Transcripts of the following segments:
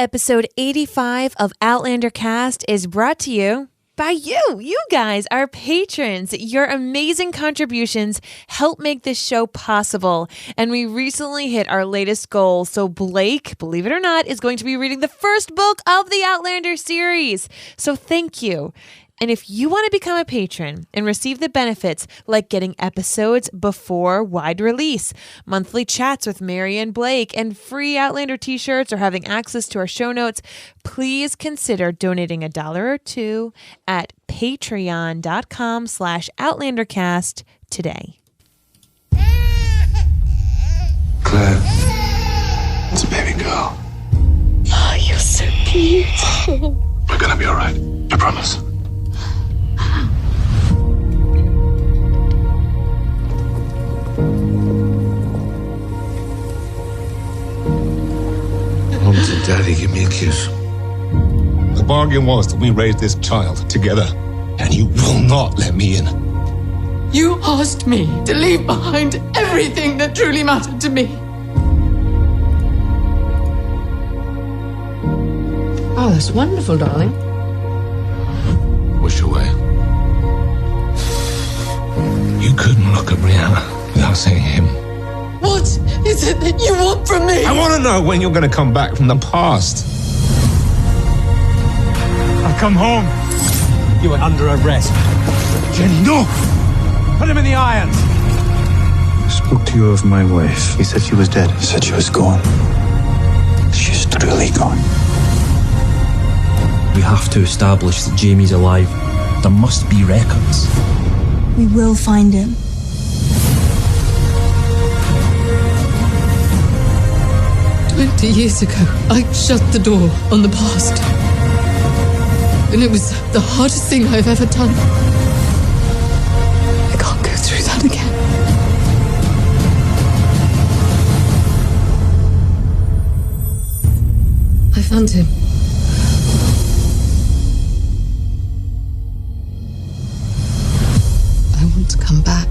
Episode 85 of Outlander Cast is brought to you by you. You guys, our patrons. Your amazing contributions help make this show possible. And we recently hit our latest goal. So Blake, believe it or not, is going to be reading the first book of the Outlander series. So thank you. And if you want to become a patron and receive the benefits like getting episodes before wide release, monthly chats with Mary and Blake, and free Outlander t-shirts or having access to our show notes, please consider donating $1 or $2 at patreon.com/OutlanderCast today. Claire, it's a baby girl. Oh, you're so beautiful. We're gonna be all right. I promise. Mom and Daddy, give me a kiss. The bargain was that we raise this child together, and you will not let me in. You asked me to leave behind everything that truly mattered to me. Oh, that's wonderful, darling. Wish away. You couldn't look at Brianna without saying him. What is it that you want from me? I want to know when you're going to come back from the past. I've come home. You are under arrest. Jenny, no! Put him in the irons. I spoke to you of my wife. He said she was dead. He said she was gone. She's truly gone. We have to establish that Jamie's alive. There must be records. We will find him. 20 years ago, I shut the door on the past. And it was the hardest thing I've ever done. I can't go through that again. I found him. I want to come back.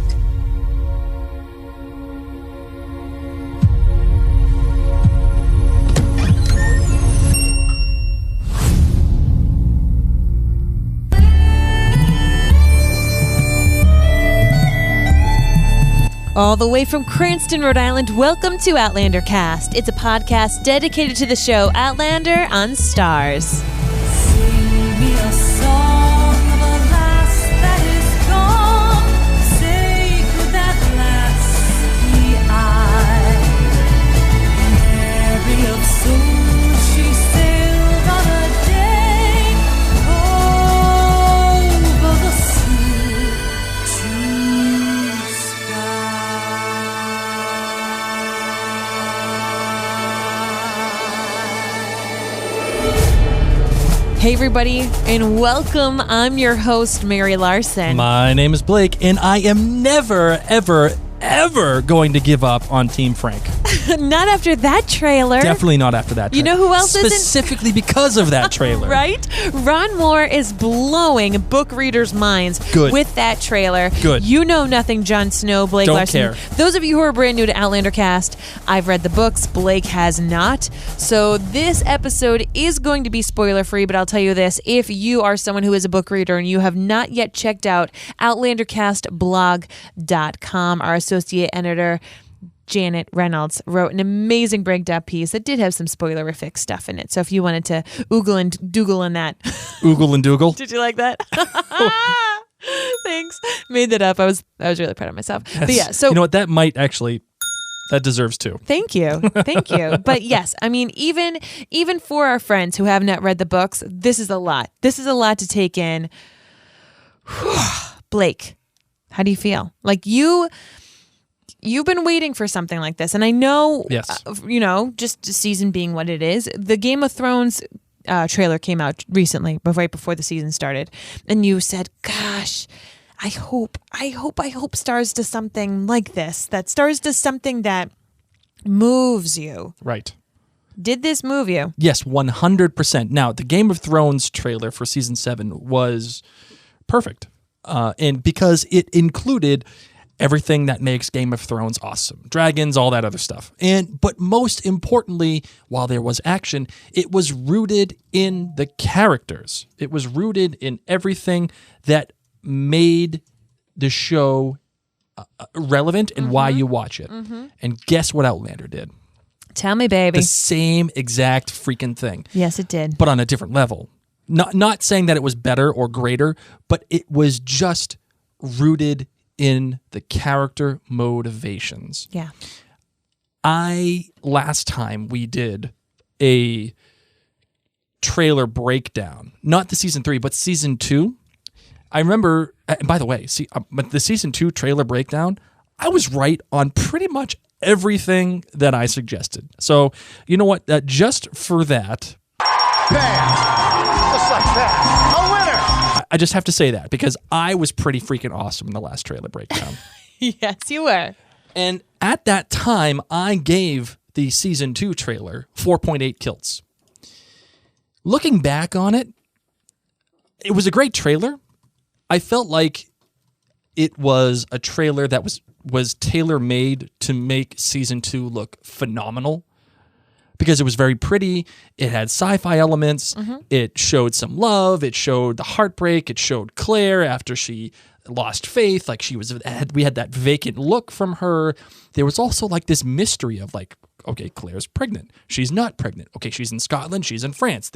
All the way from Cranston, Rhode Island, welcome to Outlander Cast. It's a podcast dedicated to the show Outlander on Stars. Sing me a song of a lass that is gone. Say, could that lass be I? Mary of soul, she sailed on a day over the sea to Hey everybody, and welcome. I'm your host, Mary Larson. My name is Blake, and I am never, ever, ever going to give up on Team Frank. Not after that trailer. Definitely not after that trailer. You know who else isn't? Specifically because of that trailer. Right? Ron Moore is blowing book readers' minds with that trailer. Good. You know nothing, Jon Snow, Blake Don't Larson. care. Those of you who are brand new to Outlander Cast, I've read the books. Blake has not. So this episode is going to be spoiler-free, but I'll tell you this. If you are someone who is a book reader and you have not yet checked out OutlanderCastBlog.com, our associate editor, Janet Reynolds, wrote an amazing breakdown piece that did have some spoilerific stuff in it. So if you wanted to oogle and doogle in that. Oogle and doogle. Did you like that? Thanks. Made that up. I was really proud of myself. Yes. But yeah, so you know what? That might actually, that deserves two. Thank you. Thank you. But yes, I mean, even for our friends who have not read the books, this is a lot. This is a lot to take in. Blake, how do you feel? Like you've been waiting for something like this. And I know, yes. Just the season being what it is, the Game of Thrones trailer came out recently, right before the season started. And you said, gosh, I hope Stars does something like this, that Stars does something that moves you. Right. Did this move you? Yes, 100%. Now, the Game of Thrones trailer for season 7 was perfect. And because it included everything that makes Game of Thrones awesome. Dragons, all that other stuff. But most importantly, while there was action, it was rooted in the characters. It was rooted in everything that made the show relevant and why you watch it. And guess what Outlander did? Tell me, baby. The same exact freaking thing. Yes, it did. But on a different level. Not saying that it was better or greater, but it was just rooted in the character motivations. Yeah. Last time we did a trailer breakdown, not the season 3, but season 2. I remember, and by the way, the season 2 trailer breakdown, I was right on pretty much everything that I suggested. So, you know what? Just for that. Bam! Just like that. A winner! I just have to say that because I was pretty freaking awesome in the last trailer breakdown. Yes, you were. And at that time, I gave the season 2 trailer 4.8 kilts. Looking back on it, it was a great trailer. I felt like it was a trailer that was tailor-made to make season 2 look phenomenal because it was very pretty. It had sci-fi elements. It showed some love. It showed the heartbreak. It showed Claire after she lost faith. Like we had that vacant look from her. There was also like this mystery of like, okay, Claire's pregnant. She's not pregnant. Okay, she's in Scotland. She's in France.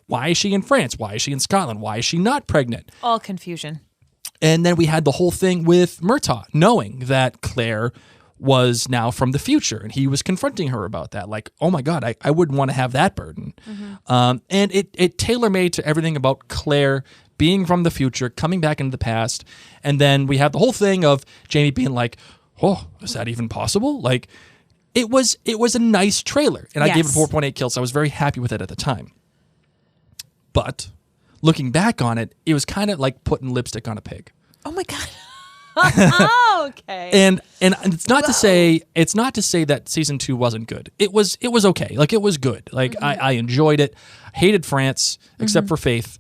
Why is she in France? Why is she in Scotland? Why is she not pregnant? All confusion. And then we had the whole thing with Murtaugh, knowing that Claire was now from the future, and he was confronting her about that. Like, oh my God, I wouldn't want to have that burden. And it tailor-made to everything about Claire being from the future, coming back into the past. And then we had the whole thing of Jamie being like, oh, is that even possible? Like, it was a nice trailer, and I gave it 4.8 kills. So I was very happy with it at the time. But looking back on it, it was kind of like putting lipstick on a pig. Oh my God. Oh, okay. And it's not to say that season 2 wasn't good. It was okay. Like it was good. Like I enjoyed it. I hated France except for Faith.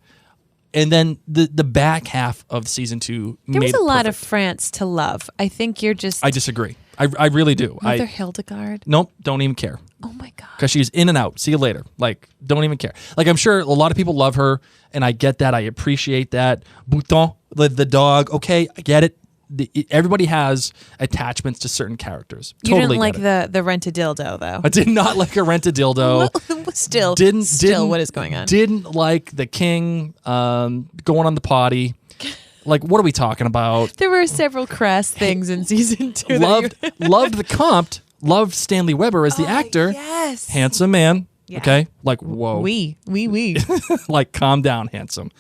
And then the back half of season 2 there made was a it lot of perfect. France to love. I think you're just I disagree. I really do. Mother Hildegard. Nope, don't even care. Oh my God. Because she's in and out. See you later. Like, don't even care. Like, I'm sure a lot of people love her, and I get that. I appreciate that. Bouton, the dog. Okay, I get it. Everybody has attachments to certain characters. You Totally didn't like get it. the rent-a-dildo, though. I did not like a rent-a-dildo. Still, what is going on? Didn't like the king going on the potty. Like, what are we talking about? There were several crass things in season 2. Loved the Comte. Loved Stanley Weber as the actor. Yes. Handsome man. Yeah. Okay. Like, whoa. We. Like, calm down, handsome.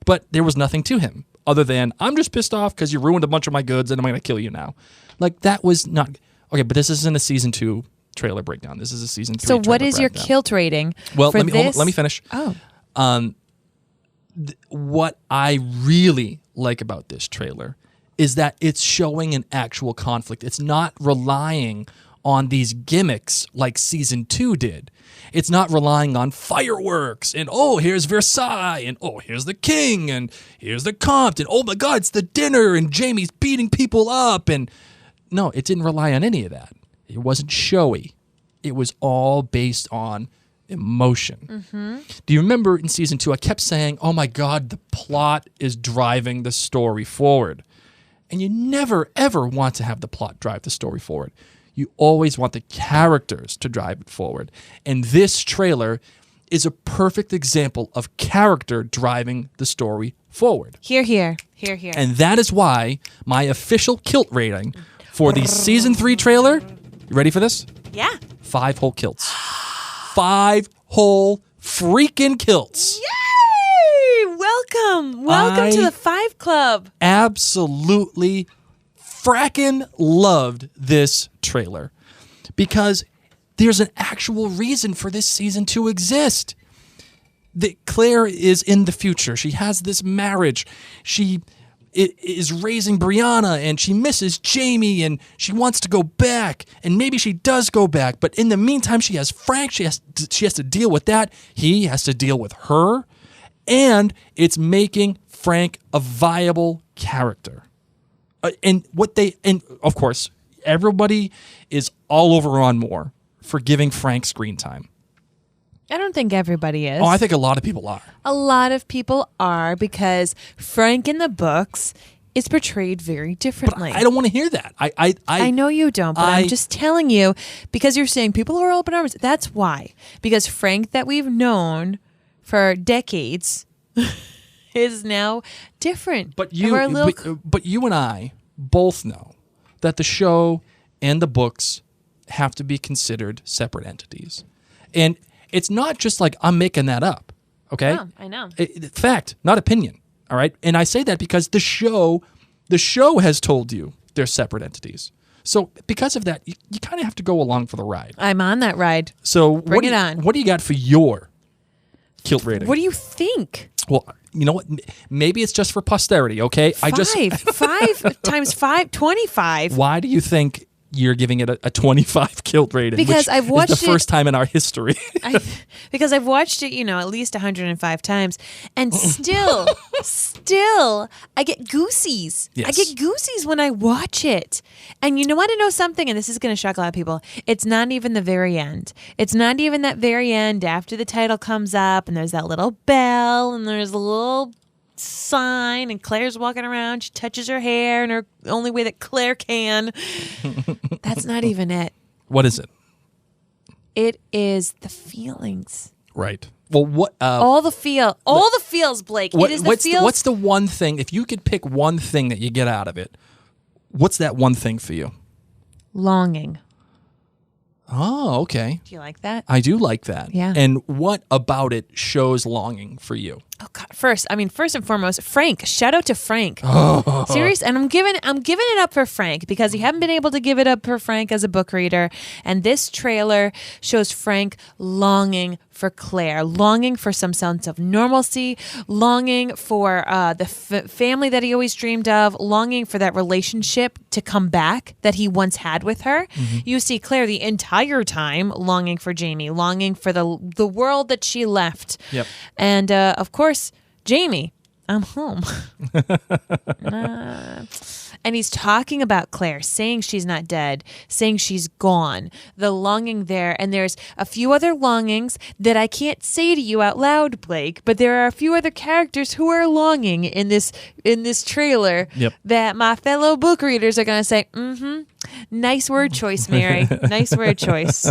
But there was nothing to him other than, I'm just pissed off because you ruined a bunch of my goods and I'm going to kill you now. Like, that was not... Okay, but this isn't a season 2 trailer breakdown. This is a season 3 So what trailer is your breakdown. kilt rating Well, for let me finish. Oh. What I really like about this trailer is that it's showing an actual conflict. It's not relying on these gimmicks like season 2 did. It's not relying on fireworks and, oh, here's Versailles and, oh, here's the king and here's the Comte and, oh my God, it's the dinner and Jamie's beating people up. And no, it didn't rely on any of that. It wasn't showy. It was all based on emotion. Do you remember in season 2, I kept saying, oh my God, the plot is driving the story forward. And you never, ever want to have the plot drive the story forward. You always want the characters to drive it forward. And this trailer is a perfect example of character driving the story forward. Hear, hear. And that is why my official kilt rating for the season 3 trailer, you ready for this? Yeah. 5 whole kilts. 5 whole freaking kilts. Yay! Welcome to the 5 Club. Absolutely frackin' loved this trailer because there's an actual reason for this season to exist. Claire is in the future. She has this marriage. She is raising Brianna and she misses Jamie and she wants to go back and maybe she does go back, but in the meantime she has Frank. She has to deal with that. He has to deal with her, and it's making Frank a viable character. And of course, everybody is all over Ron Moore for giving Frank screen time. I don't think everybody is. Oh, I think a lot of people are. A lot of people are, because Frank in the books is portrayed very differently. But I don't want to hear that. I know you don't, but I'm just telling you, because you're saying people are open arms. That's why. Because Frank that we've known for decades is now different. But you and I both know that the show and the books have to be considered separate entities. And it's not just like I'm making that up, okay? No, I know. Fact, not opinion, all right? And I say that because the show has told you they're separate entities. So because of that, you kind of have to go along for the ride. I'm on that ride. So Bring it on. What do you got for your kilt rating? What do you think? Well, you know what? Maybe it's just for posterity, okay? Five times 5, 25. Why do you think you're giving it a 25 kilt rating? Because I've watched the first time in our history. Because I've watched it, at least 105 times, and still, I get goosies. Yes. I get goosies when I watch it. And you want to know something? And this is going to shock a lot of people. It's not even the very end. It's not even that very end after the title comes up, and there's that little bell, and there's a little sign, and Claire's walking around. She touches her hair in her only way that Claire can. That's not even it. What is it? It is the feelings. Right. Well, what? All the feels, Blake. It is the feels. What's the one thing? If you could pick one thing that you get out of it, what's that one thing for you? Longing. Oh, okay. Do you like that? I do like that. Yeah. And what about it shows longing for you? Oh God! First and foremost, Frank. Shout out to Frank. Serious, and I'm giving it up for Frank, because you haven't been able to give it up for Frank as a book reader, and this trailer shows Frank longing for Claire, longing for some sense of normalcy, longing for the family that he always dreamed of, longing for that relationship to come back that he once had with her. Mm-hmm. You see Claire the entire time longing for Jamie, longing for the world that she left. Yep. And of course, Jamie, I'm home. And he's talking about Claire, saying she's not dead, saying she's gone, the longing there. And there's a few other longings that I can't say to you out loud, Blake, but there are a few other characters who are longing in this trailer. Yep. That my fellow book readers are going to say, nice word choice, Mary. Nice word choice.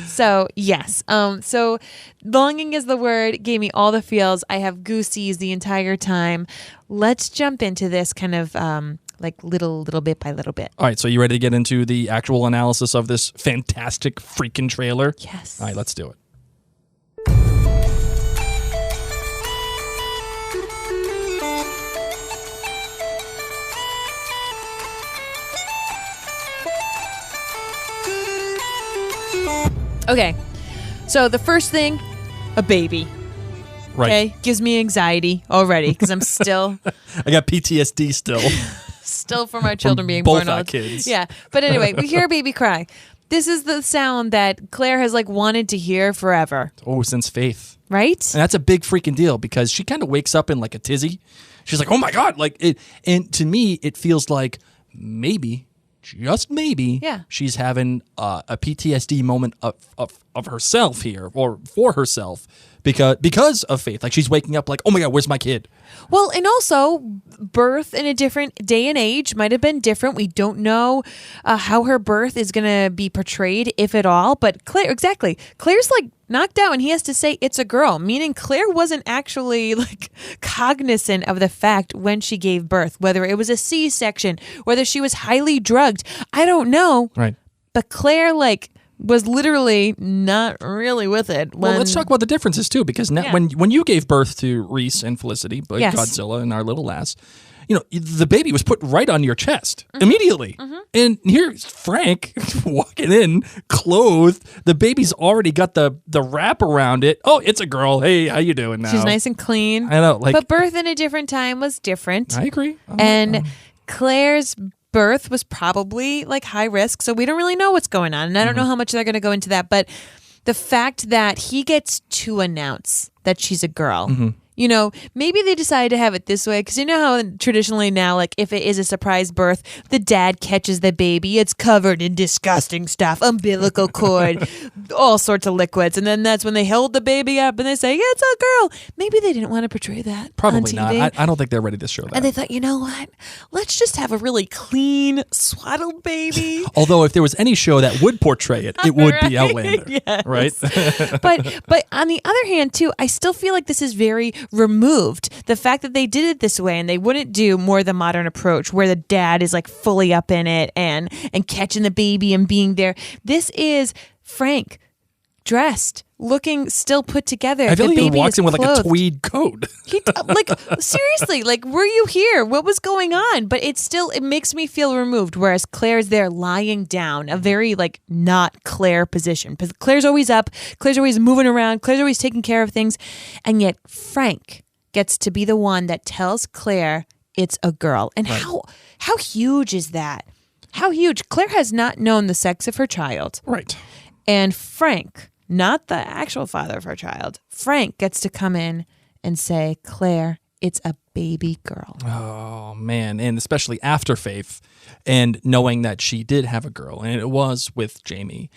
So, yes. So longing is the word. Gave me all the feels. I have goosies the entire time. Let's jump into this kind of like little bit by little bit. All right, so you ready to get into the actual analysis of this fantastic freaking trailer? Yes. All right, let's do it. Okay. So the first thing, a baby. Right. Okay, gives me anxiety already because I'm still I got PTSD still from our children being both born. our kids. Yeah, but anyway, we hear a baby cry. This is the sound that Claire has wanted to hear forever. Oh, since Faith. Right? And that's a big freaking deal because she kind of wakes up in like a tizzy. She's like, "Oh my God!" Like it, and to me, it feels like maybe, just maybe, she's having a PTSD moment of herself here, or for herself, because of Faith. Like she's waking up like, "Oh my God, where's my kid?" Well, and also birth in a different day and age might have been different. We don't know how her birth is going to be portrayed, if at all. But Claire's like knocked out, and he has to say it's a girl, meaning Claire wasn't actually like cognizant of the fact when she gave birth, whether it was a C-section, whether she was highly drugged. I don't know. Right. But Claire was literally not really with it. Well, let's talk about the differences too, because now, when you gave birth to Reese and Felicity, but Godzilla and our little lass, the baby was put right on your chest immediately. Mm-hmm. And here's Frank walking in, clothed. The baby's already got the wrap around it. Oh, it's a girl. Hey, how you doing now? She's nice and clean. I know. But birth in a different time was different. I agree. And Claire's birth was probably high risk, so we don't really know what's going on, and I don't know how much they're going to go into that. But the fact that he gets to announce that she's a girl. You know, maybe they decided to have it this way because you know how traditionally now, like if it is a surprise birth, the dad catches the baby. It's covered in disgusting stuff, umbilical cord, all sorts of liquids. And then that's when they hold the baby up and they say, it's a girl. Maybe they didn't want to portray that on Probably TV. not. I don't think they're ready to show that. And they thought, you know what? Let's just have a really clean, swaddled baby. Although if there was any show that would portray it, it would be Outlander. Yes. Right? But on the other hand, too, I still feel like this is very removed. The fact that they did it this way and they wouldn't do more the modern approach where the dad is like fully up in it and catching the baby and being there. This is Frank dressed, looking still put together. I feel the like he baby walks is in with like a clothed. tweed coat. Like seriously, like were you here? What was going on? But it makes me feel removed. Whereas Claire's there lying down, a very like not Claire position. But Claire's always up. Claire's always moving around. Claire's always taking care of things, and yet Frank gets to be the one that tells Claire it's a girl. And how huge is that? How huge? Claire has not known the sex of her child. Right. And Frank, not the actual father of her child, Frank gets to come in and say, Claire, it's a baby girl. Oh, man. And especially after Faith and knowing that she did have a girl and it was with Jamie.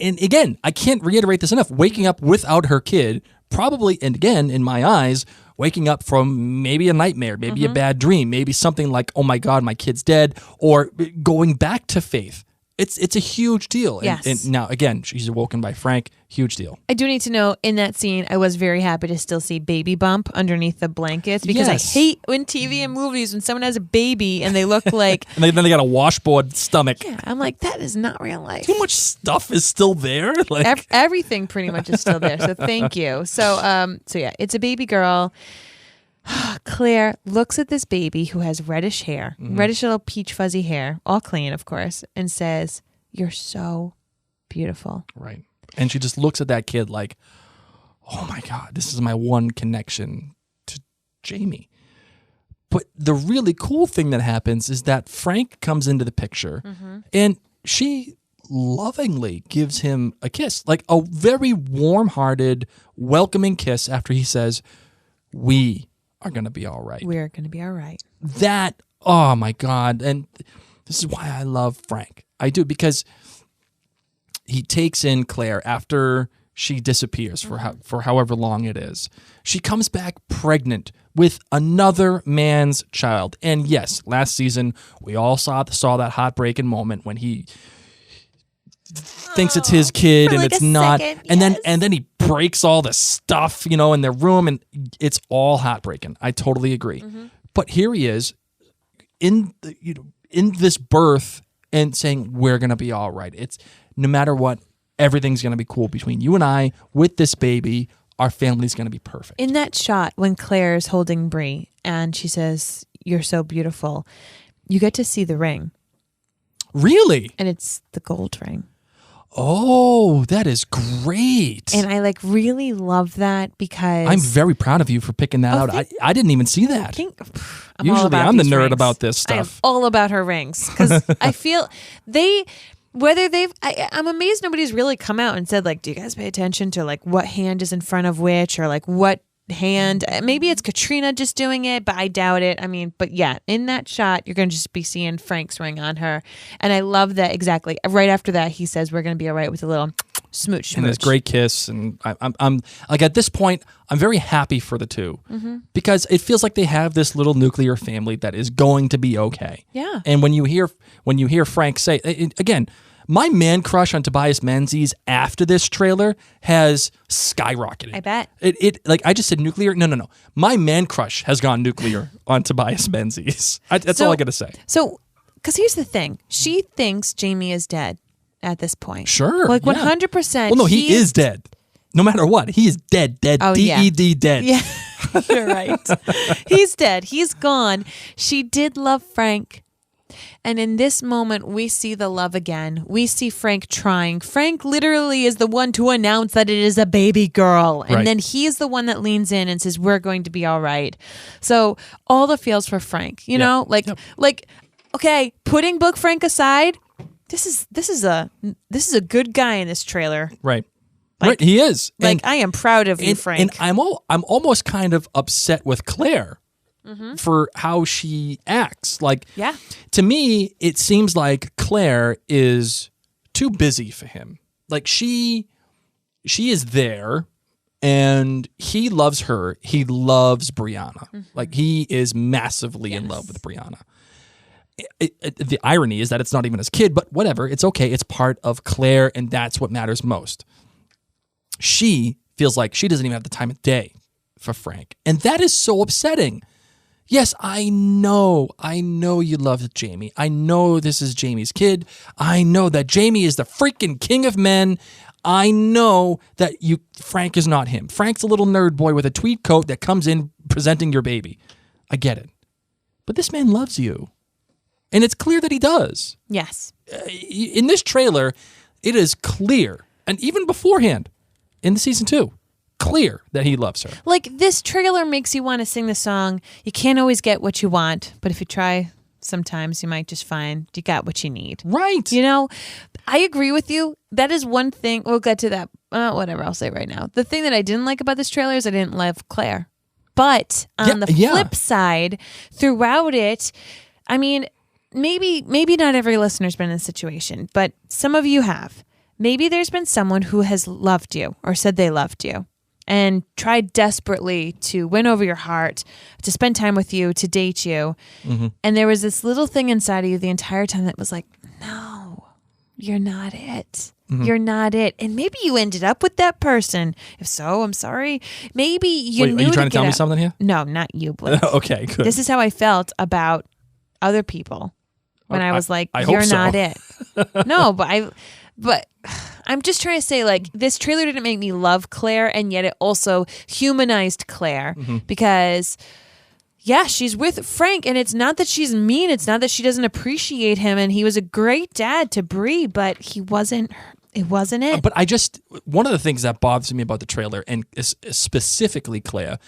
And again, I can't reiterate this enough. Waking up without her kid, probably, and again, in my eyes, waking up from maybe a nightmare, maybe a bad dream, maybe something like, oh my God, my kid's dead, or going back to Faith. It's a huge deal. Yes. And now, again, she's awoken by Frank. Huge deal. I do need to know, in that scene, I was very happy to still see Baby Bump underneath the blankets because I hate when TV and movies when someone has a baby and they look like... and then they got a washboard stomach. Yeah, I'm like, that is not real life. Too much stuff is still there. Like Everything pretty much is still there, so thank you. So yeah, it's a baby girl. Claire looks at this baby who has reddish hair, reddish little peach fuzzy hair, all clean, of course, and says, "You're so beautiful." Right. And she just looks at that kid like, oh my God, this is my one connection to Jamie. But the really cool thing that happens is that Frank comes into the picture and she lovingly gives him a kiss, like a very warm-hearted, welcoming kiss after he says, "We are going to be all right." We're going to be all right. That, oh my God. And this is why I love Frank. I do, because he takes in Claire after she disappears for however long it is. She comes back pregnant with another man's child. And yes, last season, we all saw that heartbreaking moment when he thinks it's his kid and like it's a not. second, And yes. then he breaks all the stuff, in their room, and it's all heartbreaking. I totally agree. But here he is in this birth and saying, we're going to be all right. It's no matter what, everything's going to be cool between you and I with this baby. Our family's going to be perfect. In that shot when Claire's holding Brie and she says, "You're so beautiful," you get to see the ring. Really? And it's the gold ring. Oh, that is great. And I really love that because I'm very proud of you for picking that out. I didn't even see that. Usually I'm the nerd about this stuff. I'm all about her rings because I feel I'm amazed nobody's really come out and said, like, do you guys pay attention to like what hand is in front of which, or like what hand? Maybe it's Katrina just doing it, but I doubt it. I mean, but yeah, in that shot, you're going to just be seeing Frank's ring on her. And I love that exactly. Right after that, he says, "We're going to be all right," with a little smooch. And this great kiss. And I'm like, at this point, I'm very happy for the two because it feels like they have this little nuclear family that is going to be okay. Yeah. And when you hear Frank say, again, my man crush on Tobias Menzies after this trailer has skyrocketed. I bet. It like I just said nuclear. No. My man crush has gone nuclear on Tobias Menzies. That's all I got to say. So, because here's the thing. She thinks Jamie is dead at this point. Sure. Like yeah. 100%. Well, no, he is dead. No matter what. He is dead. Oh, D-E-D, dead. Yeah, you're right. He's dead. He's gone. She did love Frank. And in this moment, we see the love again. We see Frank trying. Frank literally is the one to announce that it is a baby girl. And then he is the one that leans in and says, "We're going to be all right." So all the feels for Frank, you know, like, okay, putting Book Frank aside, this is a good guy in this trailer. Right. Right, he is. Like, I am proud of you, Frank. And I'm almost kind of upset with Claire for how she acts. Like, Yeah. to me, it seems like Claire is too busy for him. Like, she is there, and he loves her. He loves Brianna. Like, he is massively in love with Brianna. The irony is that it's not even his kid, but whatever. It's okay. It's part of Claire, and that's what matters most. She feels like she doesn't even have the time of day for Frank, and that is so upsetting. Yes, I know you love Jamie. I know this is Jamie's kid. I know that Jamie is the freaking king of men. I know that Frank is not him. Frank's a little nerd boy with a tweed coat that comes in presenting your baby. I get it. But this man loves you. And it's clear that he does. Yes. In this trailer, it is clear, and even beforehand, in the season 2, clear that he loves her. Like, this trailer makes you want to sing the song, you can't always get what you want, but if you try, sometimes you might just find you got what you need. Right. You know, I agree with you. That is one thing. We'll get to that. Whatever, I'll say right now. The thing that I didn't like about this trailer is I didn't love Claire. But on the flip side, throughout it, I mean, maybe not every listener's been in this situation, but some of you have. Maybe there's been someone who has loved you or said they loved you and tried desperately to win over your heart, to spend time with you, to date you. And there was this little thing inside of you the entire time that was like, no, you're not it. You're not it. And maybe you ended up with that person. If so, I'm sorry. Maybe you knew. Are you trying to tell me something here? No, not you, Blake. Okay, good. This is how I felt about other people when I was like, I you're hope so. not it. No, but I'm just trying to say, like, this trailer didn't make me love Claire, and yet it also humanized Claire because, yeah, she's with Frank, and it's not that she's mean. It's not that she doesn't appreciate him, and he was a great dad to Bree, but he wasn't. It wasn't it. But one of the things that bothers me about the trailer, and specifically Claire,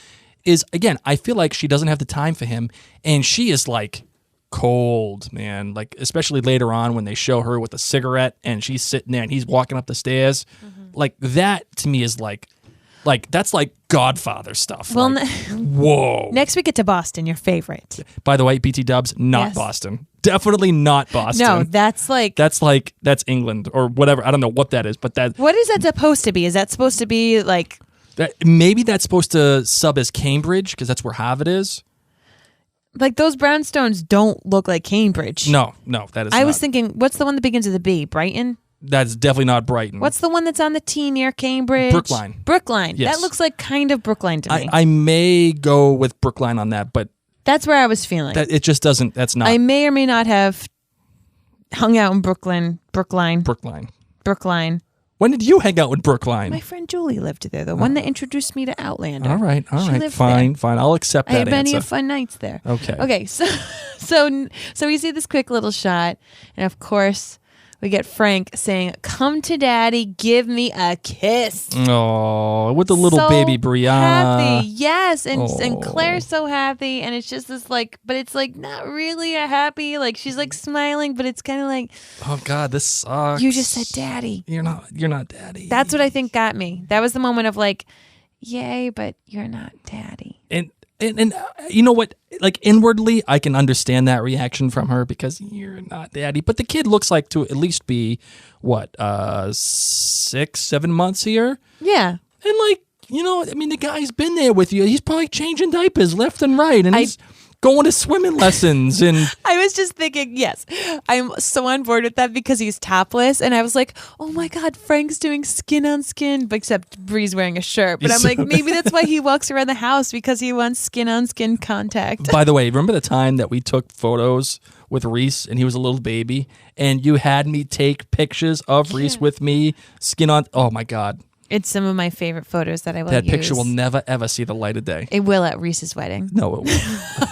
is, again, I feel like she doesn't have the time for him, and she is like cold, man. Like, especially later on when they show her with a cigarette and she's sitting there and he's walking up the stairs. Like, that to me is like that's like Godfather stuff. Well, like, whoa. Next we get to Boston, your favorite. By the way, BT Dubs, not Yes. Boston. Definitely not Boston. No, that's England or whatever. I don't know what that is, but that. What is that supposed to be? Is that supposed to be like? Maybe that's supposed to sub as Cambridge because that's where Harvard is. Like, those brownstones don't look like Cambridge. No, that is. I was thinking, what's the one that begins with a B? Brighton? That's definitely not Brighton. What's the one that's on the T near Cambridge? Brookline. Yes. That looks like kind of Brookline to me. I may go with Brookline on that, but that's where I was feeling. it just doesn't. That's not. I may or may not have hung out in Brookline. When did you hang out with Brookline? My friend Julie lived there, the one that introduced me to Outlander. All right. She lived Fine. there. I'll accept I that had many answer. fun nights there. Okay. So we see this quick little shot, and of course we get Frank saying, "Come to Daddy, give me a kiss." Oh, with the little So baby Brianna. happy, yes, and Claire's so happy, and it's just this like, but it's like not really a happy. Like, she's like smiling, but it's kind of like, Oh God, this sucks. you just said Daddy. You're not Daddy. That's what I think got me. That was the moment of like, yay, but you're not Daddy. And you know what? Like, inwardly, I can understand that reaction from her because you're not Daddy. But the kid looks like to at least be, what, 6-7 months here? Yeah. And, like, you know, I mean, the guy's been there with you. He's probably changing diapers left and right. And he's going to swimming lessons. And I was just thinking, yes, I'm so on board with that because he's topless. And I was like, oh my God, Frank's doing skin on skin, but except Bree's wearing a shirt. But I'm like, maybe that's why he walks around the house, because he wants skin on skin contact. by the way, remember the time that we took photos with Reese and he was a little baby and you had me take pictures of Reese with me, skin on? Oh my God. It's some of my favorite photos that I will That use. picture will never, ever see the light of day. It will at Reese's wedding. No, it won't.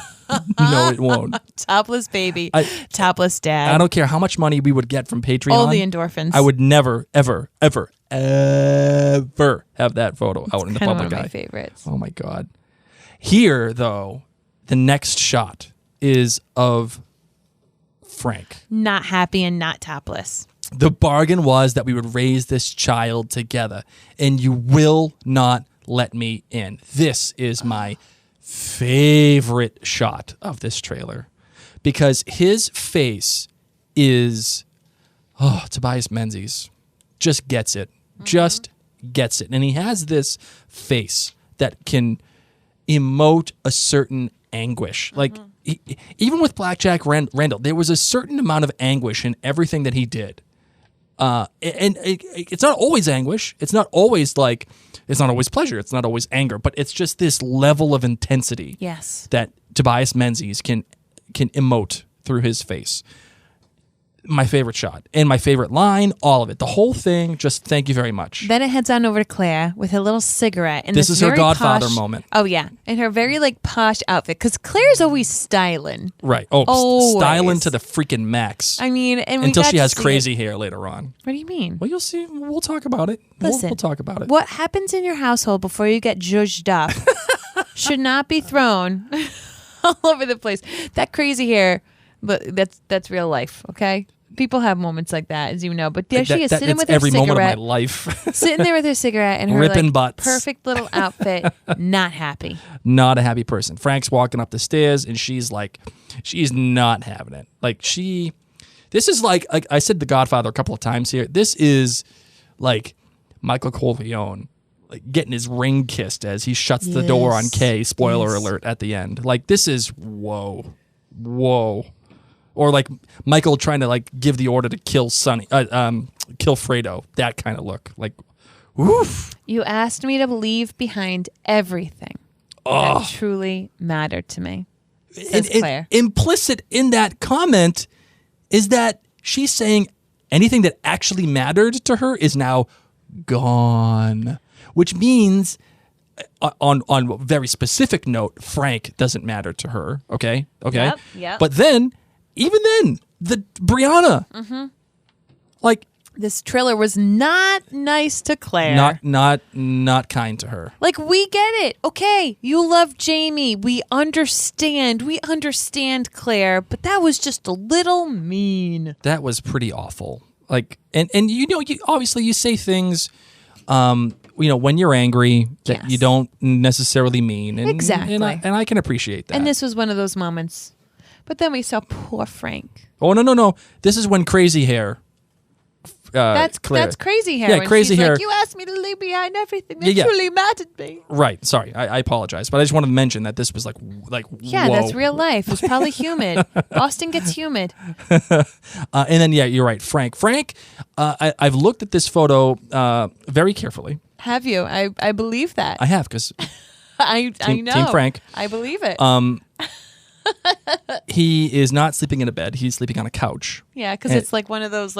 No, it won't. Topless baby, topless dad. I don't care how much money we would get from Patreon. All the endorphins. I would never, ever, ever, ever have that photo out in the Kind of public one of my eye. favorites. Oh my God. Here, though, the next shot is of Frank. Not happy and not topless. The bargain was that we would raise this child together, and you will not let me in. This is my favorite shot of this trailer because his face is, Tobias Menzies just gets it. Just gets it. And he has this face that can emote a certain anguish. Like, even with Blackjack Randall, there was a certain amount of anguish in everything that he did. It's not always anguish. It's not always pleasure. It's not always anger, but it's just this level of intensity that Tobias Menzies can emote through his face. My favorite shot and my favorite line, all of it, the whole thing. Just thank you very much. Then it heads on over to Claire with her little cigarette. And this is her Godfather moment. Oh yeah, in her very posh outfit because Claire's always styling. Right. Styling to the freaking max. I mean, and until she has crazy hair later on. What do you mean? Well, you'll see. We'll talk about it. Listen, we'll talk about it. What happens in your household before you get judged up should not be thrown all over the place. That crazy hair. But that's real life, okay? People have moments like that, as you know. But there she is, sitting with her cigarette. Every moment of my life. Sitting there with her cigarette and her ripping butts. Perfect little outfit. Not happy. Not a happy person. Frank's walking up the stairs, and she's not having it. This is like I said The Godfather a couple of times here. This is like Michael Corleone getting his ring kissed as he shuts the door on Kay. Spoiler alert at the end. This is whoa. Or Michael trying to give the order to kill Sonny, kill Fredo. That kind of look. Woof. You asked me to leave behind everything that truly mattered to me. Says Claire. Implicit in that comment is that she's saying anything that actually mattered to her is now gone, which means, on a very specific note, Frank doesn't matter to her. Okay. Yep. But then, even then, the Brianna, this trailer was not nice to Claire. Not kind to her. We get it. Okay, you love Jamie. We understand Claire, but that was just a little mean. That was pretty awful. And you obviously you say things, when you're angry that you don't necessarily mean. And, exactly. And I can appreciate that. And this was one of those moments. But then we saw poor Frank. Oh, no. This is when crazy hair. That's crazy hair. Yeah, crazy hair. You asked me to leave behind everything that truly mattered me. Right. Sorry, I apologize, but I just wanted to mention that this was yeah, whoa. That's real life. It's probably humid. Boston gets humid. And then you're right, Frank. Frank, I've looked at this photo very carefully. Have you? I believe that. I have because I know. Team Frank. I believe it. He is not sleeping in a bed. He's sleeping on a couch. Yeah, because it's one of those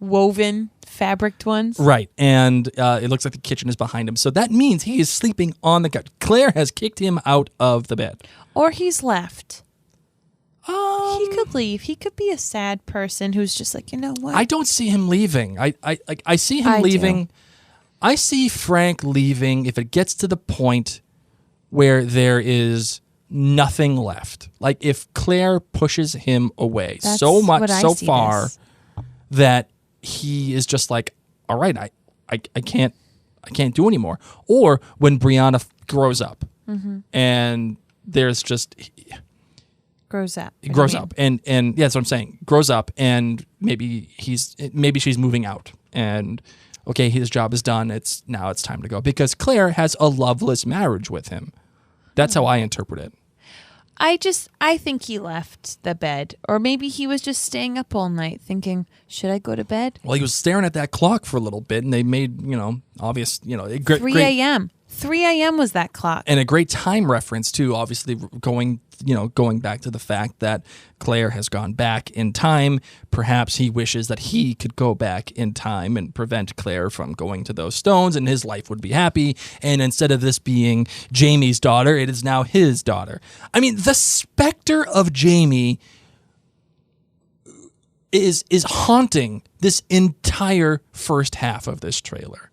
woven fabric ones. Right, and it looks like the kitchen is behind him. So that means he is sleeping on the couch. Claire has kicked him out of the bed. Or he's left. He could leave. He could be a sad person who's just you know what? I don't see him leaving. I see him leaving. I see Frank leaving if it gets to the point where there is nothing left. If Claire pushes him away so far that he is just all right, I can't do anymore. Or when Brianna grows up and there's just grows up. He grows up and yeah, that's what I'm saying. Grows up and maybe she's moving out and okay, his job is done. It's time to go because Claire has a loveless marriage with him. That's how I interpret it. I think he left the bed, or maybe he was just staying up all night thinking, should I go to bed? Well, he was staring at that clock for a little bit, and they made, obvious, 3 a.m. 3 a.m. was that clock. And a great time reference, too, obviously going back to the fact that Claire has gone back in time. Perhaps he wishes that he could go back in time and prevent Claire from going to those stones, and his life would be happy. And instead of this being Jamie's daughter, it is now his daughter. I mean, the specter of Jamie is haunting this entire first half of this trailer.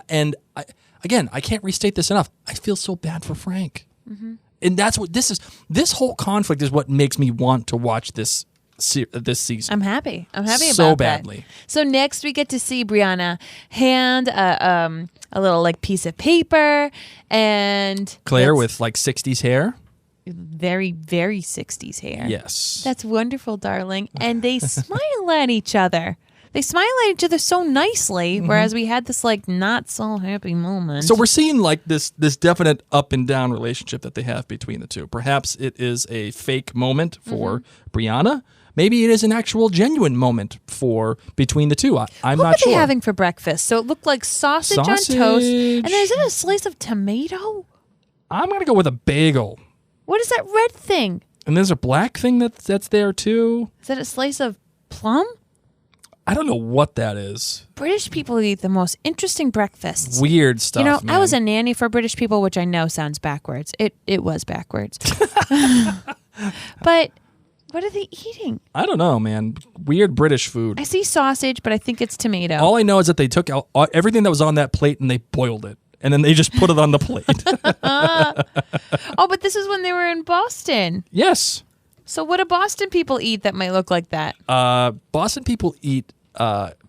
And I can't restate this enough. I feel so bad for Frank. Mm-hmm. And that's what this is. This whole conflict is what makes me want to watch this this season. I'm happy. I'm happy So about badly. that. So next we get to see Brianna hand a little like piece of paper, and Claire that's with like 60s hair. very, very 60s hair. Yes. That's wonderful, darling. And they smile at each other. They smile at each other so nicely, whereas we had this like not so happy moment. So we're seeing like this definite up and down relationship that they have between the two. Perhaps it is a fake moment for Brianna. Maybe it is an actual genuine moment for between the two. I'm what not were sure. they having for breakfast? So it looked like sausage on toast. And then is it a slice of tomato? I'm gonna go with a bagel. What is that red thing? And there's a black thing that's there too. Is that a slice of plum? I don't know what that is. British people eat the most interesting breakfasts. Weird stuff. You know, man. I was a nanny for British people, which I know sounds backwards. It was backwards. But what are they eating? I don't know, man. Weird British food. I see sausage, but I think it's tomato. All I know is that they took out everything that was on that plate and they boiled it. And then they just put it on the plate. Oh, but this is when they were in Boston. Yes. So what do Boston people eat that might look like that? Boston people eat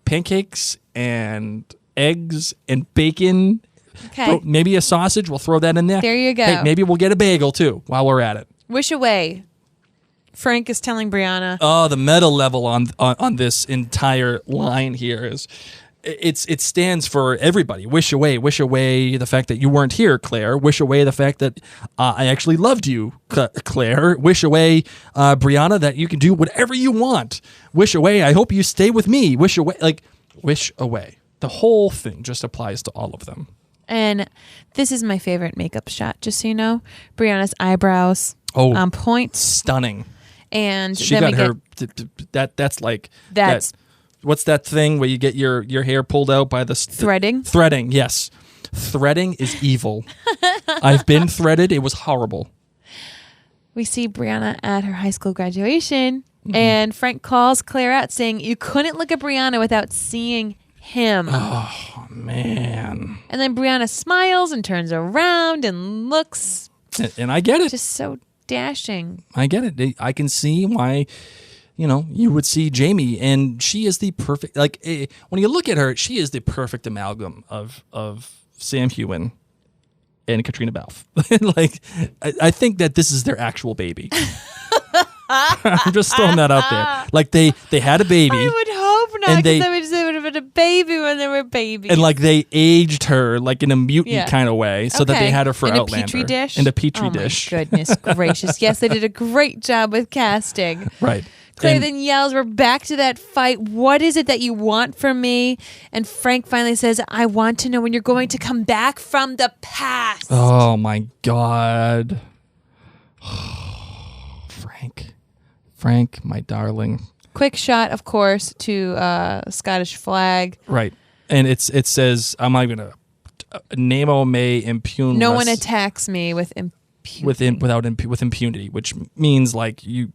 pancakes and eggs and bacon. Okay. Maybe a sausage. We'll throw that in there. There you go. Hey, maybe we'll get a bagel too while we're at it. Wish away. Frank is telling Brianna. Oh, the meta level on this entire line here is it stands for everybody. Wish away the fact that you weren't here, Claire. Wish away the fact that I actually loved you, Claire. Wish away, Brianna, that you can do whatever you want. Wish away, I hope you stay with me. Wish away. The whole thing just applies to all of them. And this is my favorite makeup shot, just so you know. Brianna's eyebrows on point. Stunning. And She then got her that's like That's- what's that thing where you get your hair pulled out by the threading? Threading, yes. Threading is evil. I've been threaded. It was horrible. We see Brianna at her high school graduation, and Frank calls Claire out saying, "You couldn't look at Brianna without seeing him." Oh, man. And then Brianna smiles and turns around and looks And I get it. just so dashing. I get it. I can see why, you would see Jamie, and she is the perfect, when you look at her, she is the perfect amalgam of Sam Heughan and Katrina Balfe. I think that this is their actual baby. I'm just throwing that out there. Like they had a baby. I would hope not, And because they would have been a baby when they were babies. And they aged her in a mutant kind of way, so that they Okay. had her for In a Outlander. petri dish? In a petri dish. Oh my goodness gracious. Yes, they did a great job with casting. Right. Claire And- then yells, "We're back to that fight. What is it that you want from me?" And Frank finally says, "I want to know when you're going to come back from the past." Oh my God. Frank, my darling. Quick shot, of course, to Scottish flag. Right. And it says, I'm not even going to, Nemo may impugn No less one attacks me with impunity. with impunity, which means you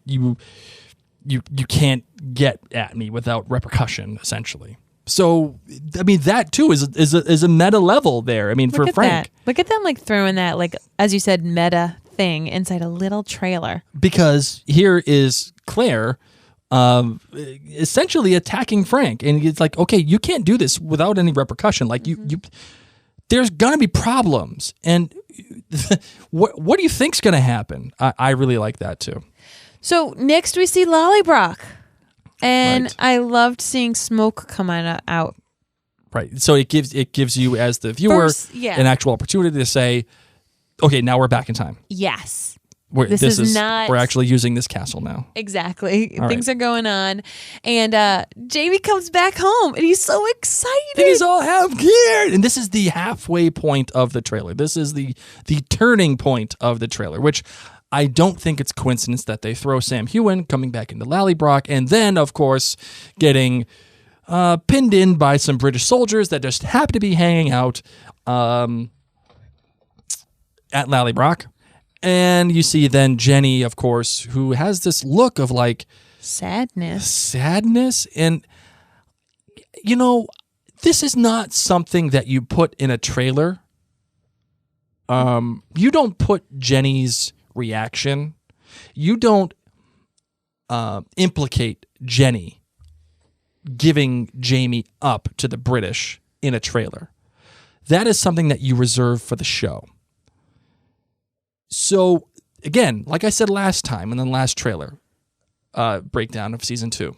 can't get at me without repercussion, essentially. So, I mean, that too is a meta level there. I mean, for Look at Frank. that. Look at them throwing that, as you said, meta thing inside a little trailer. Because here is Claire essentially attacking Frank, and it's like, okay, you can't do this without any repercussion. You there's gonna be problems, and what do you think's gonna happen? I really like that too. So next we see Lollybrock, and Right. I loved seeing smoke come out. Right. So it gives you as the viewer First, yeah. an actual opportunity to say, okay, now we're back in time. Yes. This is not- We're actually using this castle now. Exactly. All Things right. are going on. And Jamie comes back home and he's so excited. And he's all here. And this is the halfway point of the trailer. This is the turning point of the trailer, which I don't think it's coincidence that they throw Sam Heughan coming back into Lollybrock, and then, of course, getting pinned in by some British soldiers that just happen to be hanging out at Lollybrock. And you see then Jenny, of course, who has this look of sadness. And, this is not something that you put in a trailer. You don't put Jenny's reaction. You don't implicate Jenny giving Jamie up to the British in a trailer. That is something that you reserve for the show. So, again, like I said last time in the last trailer breakdown of season 2,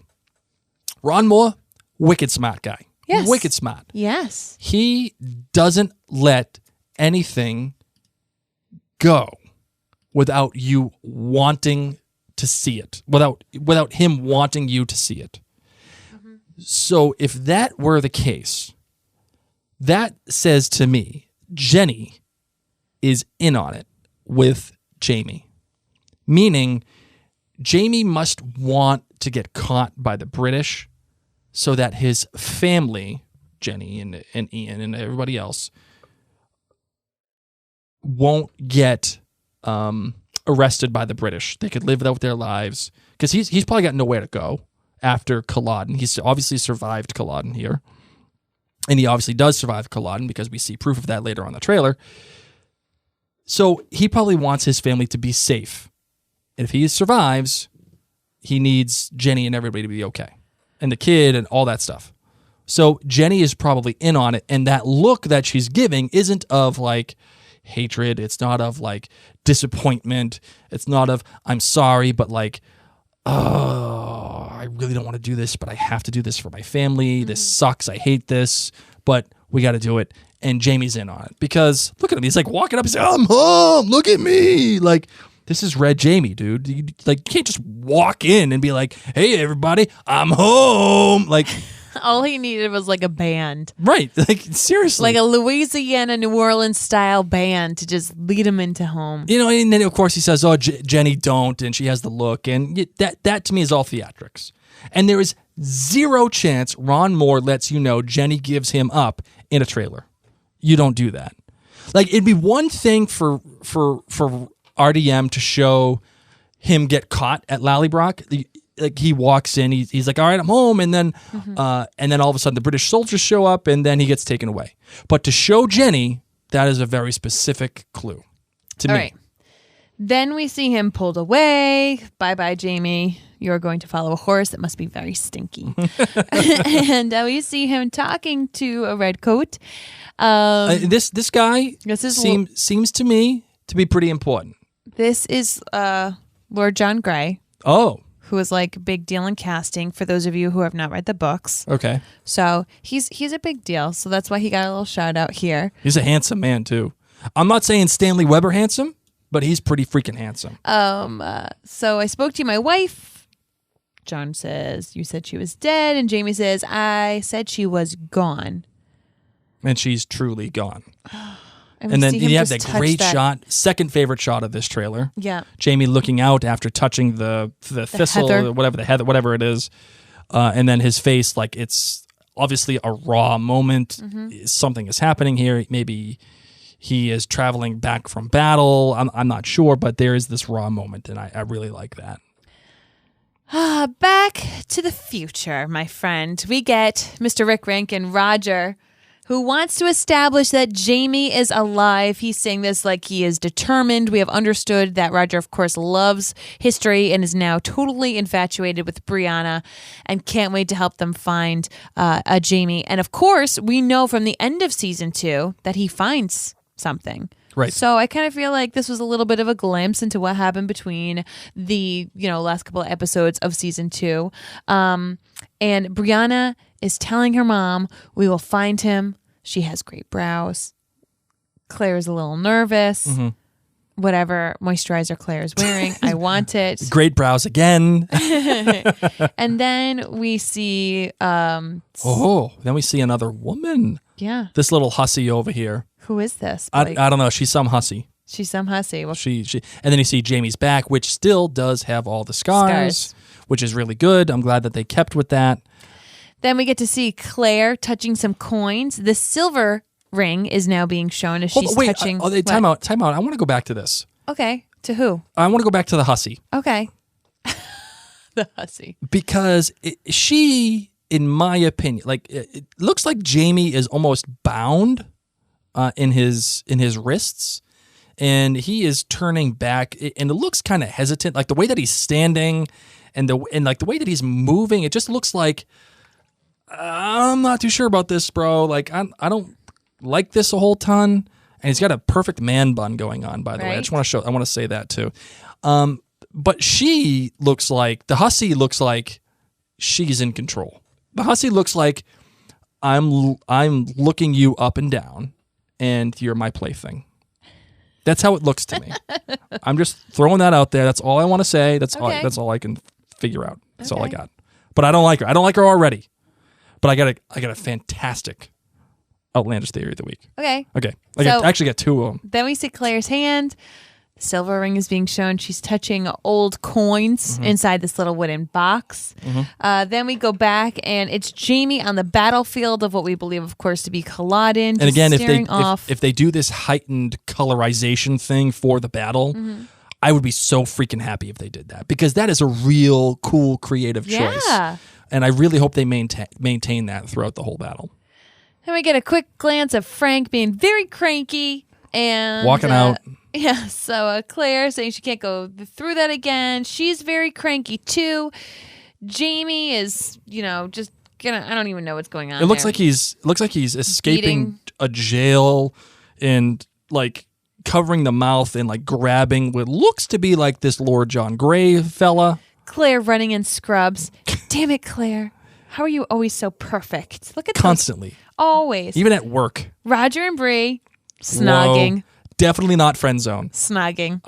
Ron Moore, wicked smart guy. Yes. Wicked smart. Yes. He doesn't let anything go without you wanting to see it, without him wanting you to see it. Mm-hmm. So if that were the case, that says to me, Jenny is in on it with Jamie. Meaning, Jamie must want to get caught by the British so that his family, Jenny and Ian and everybody else, won't get arrested by the British. They could live out their lives. Because he's probably got nowhere to go after Culloden. He's obviously survived Culloden here. And he obviously does survive Culloden because we see proof of that later on in the trailer. So he probably wants his family to be safe. And if he survives, he needs Jenny and everybody to be okay. And the kid and all that stuff. So Jenny is probably in on it. And that look that she's giving isn't of like hatred. It's not of like disappointment. It's not of I'm sorry, but like, oh, I really don't want to do this, but I have to do this for my family. Mm-hmm. This sucks. I hate this, but we got to do it. And Jamie's in on it because look at him. He's like walking up and saying, I'm home. Look at me. Like, this is Red Jamie, dude. You can't just walk in and be like, hey, everybody, I'm home. Like, all he needed was like a band. Right. Like, seriously. Like a Louisiana, New Orleans style band to just lead him into home. You know, and then of course he says, oh, Jenny, don't. And she has the look. And that to me is all theatrics. And there is zero chance Ron Moore lets you know Jenny gives him up in a trailer. You don't do that. Like, it'd be one thing for RDM to show him get caught at Lallybroch. Like, he walks in, he's like, all right, I'm home. And then all of a sudden the British soldiers show up and then he gets taken away. But to show Jenny, that is a very specific clue to me. All right. Then we see him pulled away. Bye-bye, Jamie. You're going to follow a horse that must be very stinky. And we see him talking to a redcoat. This guy seems to me to be pretty important. This is Lord John Grey. Oh. Who is like a big deal in casting for those of you who have not read the books. Okay. So he's a big deal. So that's why he got a little shout out here. He's a handsome man too. I'm not saying Stanley Weber handsome, but he's pretty freaking handsome. So I spoke to my wife. John says, you said she was dead. And Jamie says, I said she was gone. And she's truly gone. And then you have that great shot, second favorite shot of this trailer. Yeah. Jamie looking out after touching the thistle, or whatever it is. And then his face, like it's obviously a raw moment. Mm-hmm. Something is happening here. Maybe he is traveling back from battle. I'm not sure, but there is this raw moment, and I really like that. Back to the future, my friend. We get Mr. Rick Rankin, Roger, who wants to establish that Jamie is alive. He's saying this like he is determined. We have understood that Roger, of course, loves history and is now totally infatuated with Brianna and can't wait to help them find a Jamie. And of course, we know from the end of season 2 that he finds something. Right. So I kind of feel like this was a little bit of a glimpse into what happened between the, last couple of episodes of season 2. And Brianna is telling her mom, we will find him. She has great brows. Claire is a little nervous. Mm-hmm. Whatever moisturizer Claire is wearing, I want it. Great brows again. And then we see... then we see another woman. Yeah. This little hussy over here. Who is this? I don't know. She's some hussy. She's some hussy. Well, she and then you see Jamie's back, which still does have all the scars, which is really good. I'm glad that they kept with that. Then we get to see Claire touching some coins. The silver ring is now being shown as she's touching. Time out. I want to go back to this. Okay. To who? I want to go back to the hussy. Okay. The hussy. Because she, in my opinion, it looks like Jamie is almost bound in his wrists, and he is turning back, and it looks kind of hesitant, like the way that he's standing and like the way that he's moving, it just looks like I'm not too sure about this, bro. Like I don't like this a whole ton. And he's got a perfect man bun going on, by the way. I just want to say that too. But she looks like the hussy looks like she's in control. The hussy looks like I'm looking you up and down, and you're my plaything. That's how it looks to me. I'm just throwing that out there. That's all I want to say. That's all I can figure out. That's all I got. But I don't like her. I don't like her already. But I got a fantastic Outlandish theory of the week. Okay. I actually got two of them. Then we see Claire's hand. The silver ring is being shown. She's touching old coins inside this little wooden box. Then we go back, and it's Jamie on the battlefield of what we believe, of course, to be Culloden. And again, if they do this heightened colorization thing for the battle, I would be so freaking happy if they did that, because that is a real cool, creative choice. And I really hope they maintain that throughout the whole battle. Then we get a quick glance of Frank being very cranky and walking out. Yeah, so Claire saying she can't go through that again. She's very cranky too. Jamie is, just gonna. I don't even know what's going on. It looks like he's escaping a jail and like covering the mouth and like grabbing what looks to be like this Lord John Grey fella. Claire running in scrubs. Damn it, Claire. How are you always so perfect? Look at constantly. Always. Even at work. Roger and Bree snogging. Whoa. Definitely not friend zone. Snogging.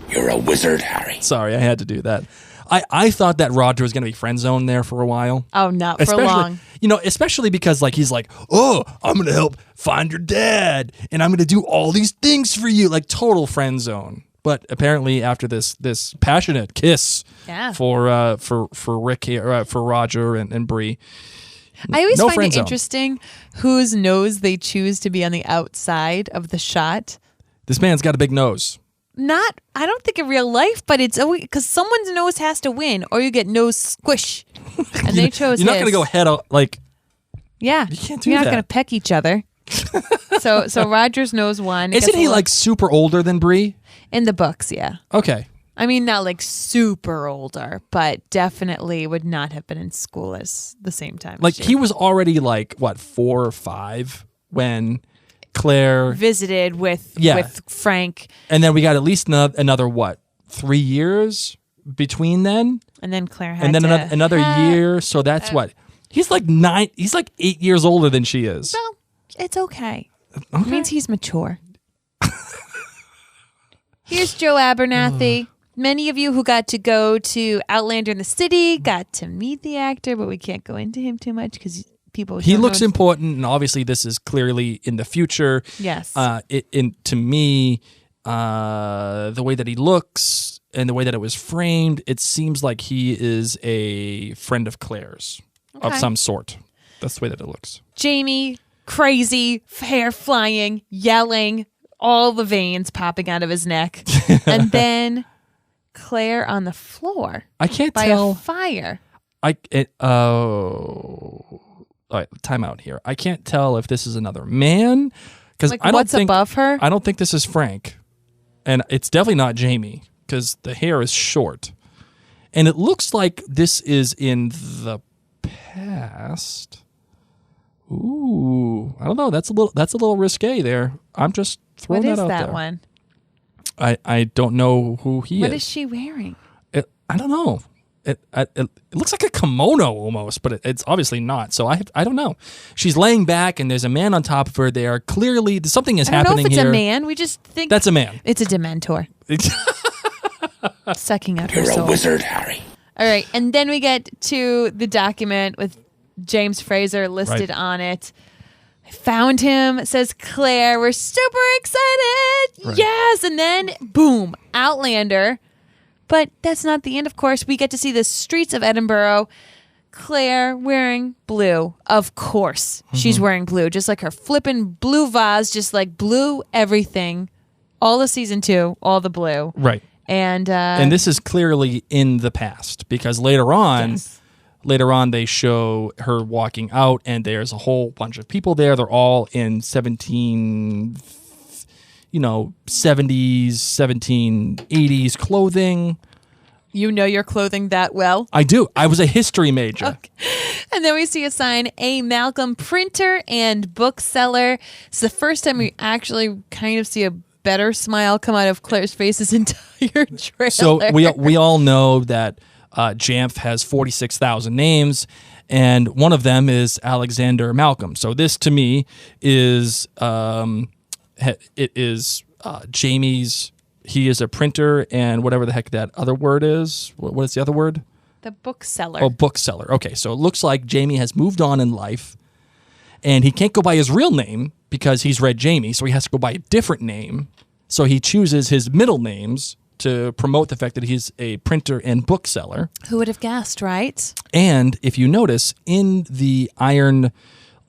You're a wizard, Harry. Sorry, I had to do that. I thought that Roger was going to be friend zone there for a while. Oh, not for long. Especially because like he's like, oh, I'm going to help find your dad, and I'm going to do all these things for you, like total friend zone. But apparently, after this passionate kiss for Rick here, for Roger and Bree, I always find it interesting whose nose they choose to be on the outside of the shot. This man's got a big nose. I don't think in real life, but it's always because someone's nose has to win, or you get nose squish. And they chose. You're not going to go head out like. Yeah, you can't do You're that. not going to peck each other. So Roger's nose won. Isn't he like super older than Bree? In the books, yeah. Okay. I mean, not like super older, but definitely would not have been in school as the same time. Like he was already like, what, 4 or 5 when Claire visited with Frank. And then we got at least another what, 3 years between then? And then Claire had and then another year. So that's what? He's like 8 years older than she is. Well, it's okay. It means he's mature. Here's Joe Abernathy. Many of you who got to go to Outlander in the City got to meet the actor, but we can't go into him too much because people. He looks important, and obviously this is clearly in the future. Yes. To me, the way that he looks and the way that it was framed, it seems like he is a friend of Claire's of some sort. That's the way that it looks. Jamie, crazy, hair flying, yelling, all the veins popping out of his neck, and then Claire on the floor. I can't by tell. A fire. All right, time out here. I can't tell if this is another man because like I don't what's think above her. I don't think this is Frank, and it's definitely not Jamie because the hair is short, and it looks like this is in the past. Ooh, I don't know. That's a little risque there. I'm just throwing that out there. What is that one? I don't know who he is. What is she wearing? I don't know. It looks like a kimono almost, but it's obviously not. So I don't know. She's laying back, and there's a man on top of her there. Clearly, something is happening here. I don't know if it's a man. We just think that's a man. It's a Dementor. Sucking out her soul. You're a wizard, Harry. All right, and then we get to the document with James Fraser listed on it. I found him. It says Claire. We're super excited. Right. Yes, and then boom, Outlander. But that's not the end, of course. We get to see the streets of Edinburgh. Claire wearing blue. Of course. She's wearing blue. Just like her flippin' blue vase. Just like blue everything. All of season 2. All the blue. Right. And this is clearly in the past. Because later on they show her walking out. And there's a whole bunch of people there. They're all in 17... 70s, 1780s clothing. You know your clothing that well. I do. I was a history major. Okay. And then we see a sign, A. Malcolm, printer and bookseller. It's the first time we actually kind of see a better smile come out of Claire's face this entire trailer. So we all know that Jamf has 46,000 names, and one of them is Alexander Malcolm. So this to me is Jamie's. He is a printer and whatever the heck that other word is. What is the other word? The bookseller. Oh, bookseller. Okay, so it looks like Jamie has moved on in life, and he can't go by his real name because he's read Jamie, so he has to go by a different name. So he chooses his middle names to promote the fact that he's a printer and bookseller. Who would have guessed, right? And if you notice, in the iron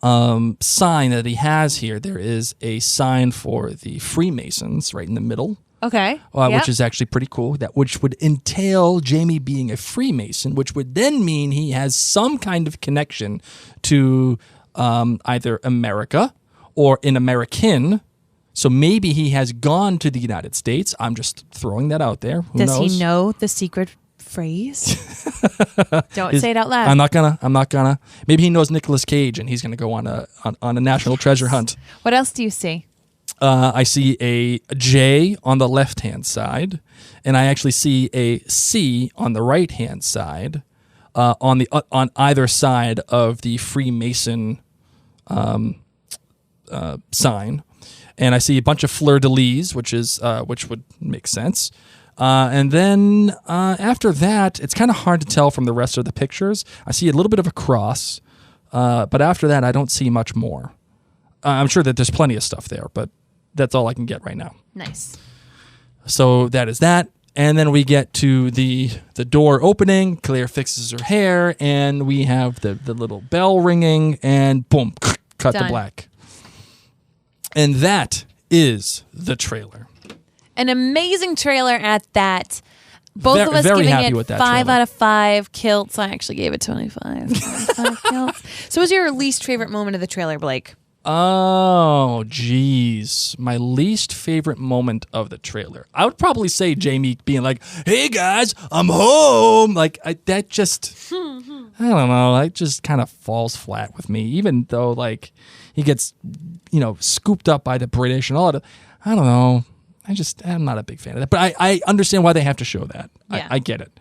sign that he has here, there is a sign for the Freemasons right in the middle. Okay. Which is actually pretty cool. Which would entail Jamie being a Freemason, which would then mean he has some kind of connection to either America or an American. So maybe he has gone to the United States. I'm just throwing that out there. Who Does knows? he know the secret phrase? Don't say it out loud. I'm not gonna. Maybe he knows Nicolas Cage and he's gonna go on a national treasure hunt. What else do you see? I see a J on the left-hand side, and I actually see a C on the right-hand side, on either side of the Freemason sign, and I see a bunch of fleur-de-lis, which would make sense. And then after that, it's kind of hard to tell from the rest of the pictures. I see a little bit of a cross, but after that, I don't see much more. I'm sure that there's plenty of stuff there, but that's all I can get right now. Nice. So that is that. And then we get to the door opening. Claire fixes her hair, and we have the little bell ringing, and boom, cut to black. And that is the trailer. An amazing trailer at that. Both of us very giving happy it with that 5 trailer. out of 5 kilts. I actually gave it 25. 25 kilts. So what was your least favorite moment of the trailer, Blake? Oh, geez. My least favorite moment of the trailer. I would probably say Jamie being like, hey, guys, I'm home. Like, that just, I don't know. That just kind of falls flat with me, even though, like, he gets, scooped up by the British and all that. I don't know. I'm not a big fan of that. But I understand why they have to show that. Yeah. I get it.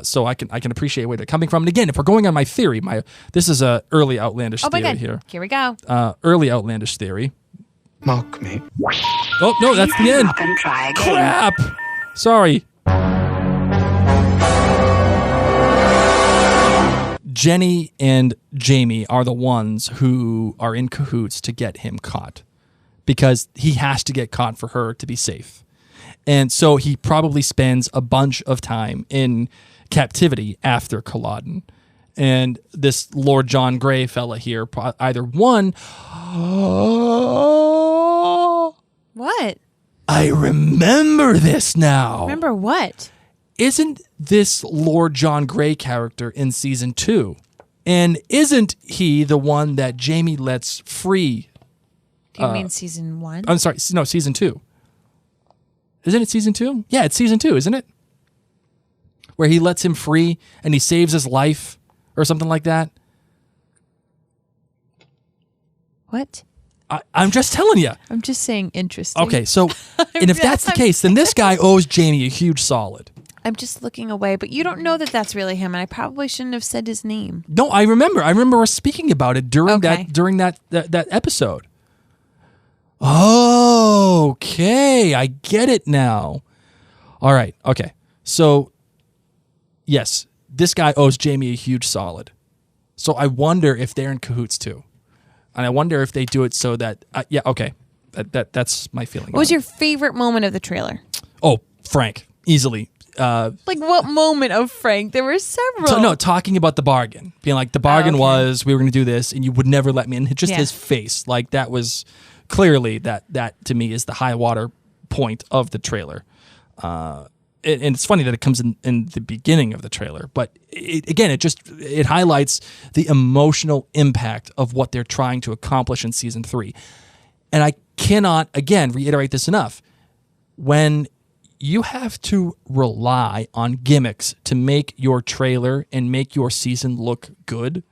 So I can appreciate where they're coming from. And again, if we're going on my theory, this is a early outlandish Oh my theory God. here. Here we go. Early outlandish theory. Mock me. Oh no, that's the end. And try again. Crap. Sorry. Jenny and Jamie are the ones who are in cahoots to get him caught, because he has to get caught for her to be safe. And so he probably spends a bunch of time in captivity after Culloden. And this Lord John Grey fella here, either one... What? I remember this now. Remember what? Isn't this Lord John Grey character in season 2? And isn't he the one that Jamie lets free? Do you mean season 1? I'm sorry, no, season 2. Isn't it season 2? Yeah, it's season 2, isn't it? Where he lets him free and he saves his life or something like that. What? I'm just telling you. I'm just saying interesting. Okay, so, and if that's the case, then this guy owes Jamie a huge solid. I'm just looking away, but you don't know that that's really him, and I probably shouldn't have said his name. No, I remember. I remember us speaking about it during Okay. that episode. Okay, I get it now. All right, okay. So, yes, this guy owes Jamie a huge solid. So I wonder if they're in cahoots too. And I wonder if they do it so that, yeah, okay. That's my feeling. What was your favorite moment of the trailer? Oh, Frank, easily. Like what moment of Frank? There were several. Talking about the bargain. Being like, the bargain was we were going to do this and you would never let me. And just his face. Like, that was clearly that to me is the high water point of the trailer. And it's funny that it comes in the beginning of the trailer. But it highlights the emotional impact of what they're trying to accomplish in season 3. And I cannot, again, reiterate this enough. When you have to rely on gimmicks to make your trailer and make your season look good,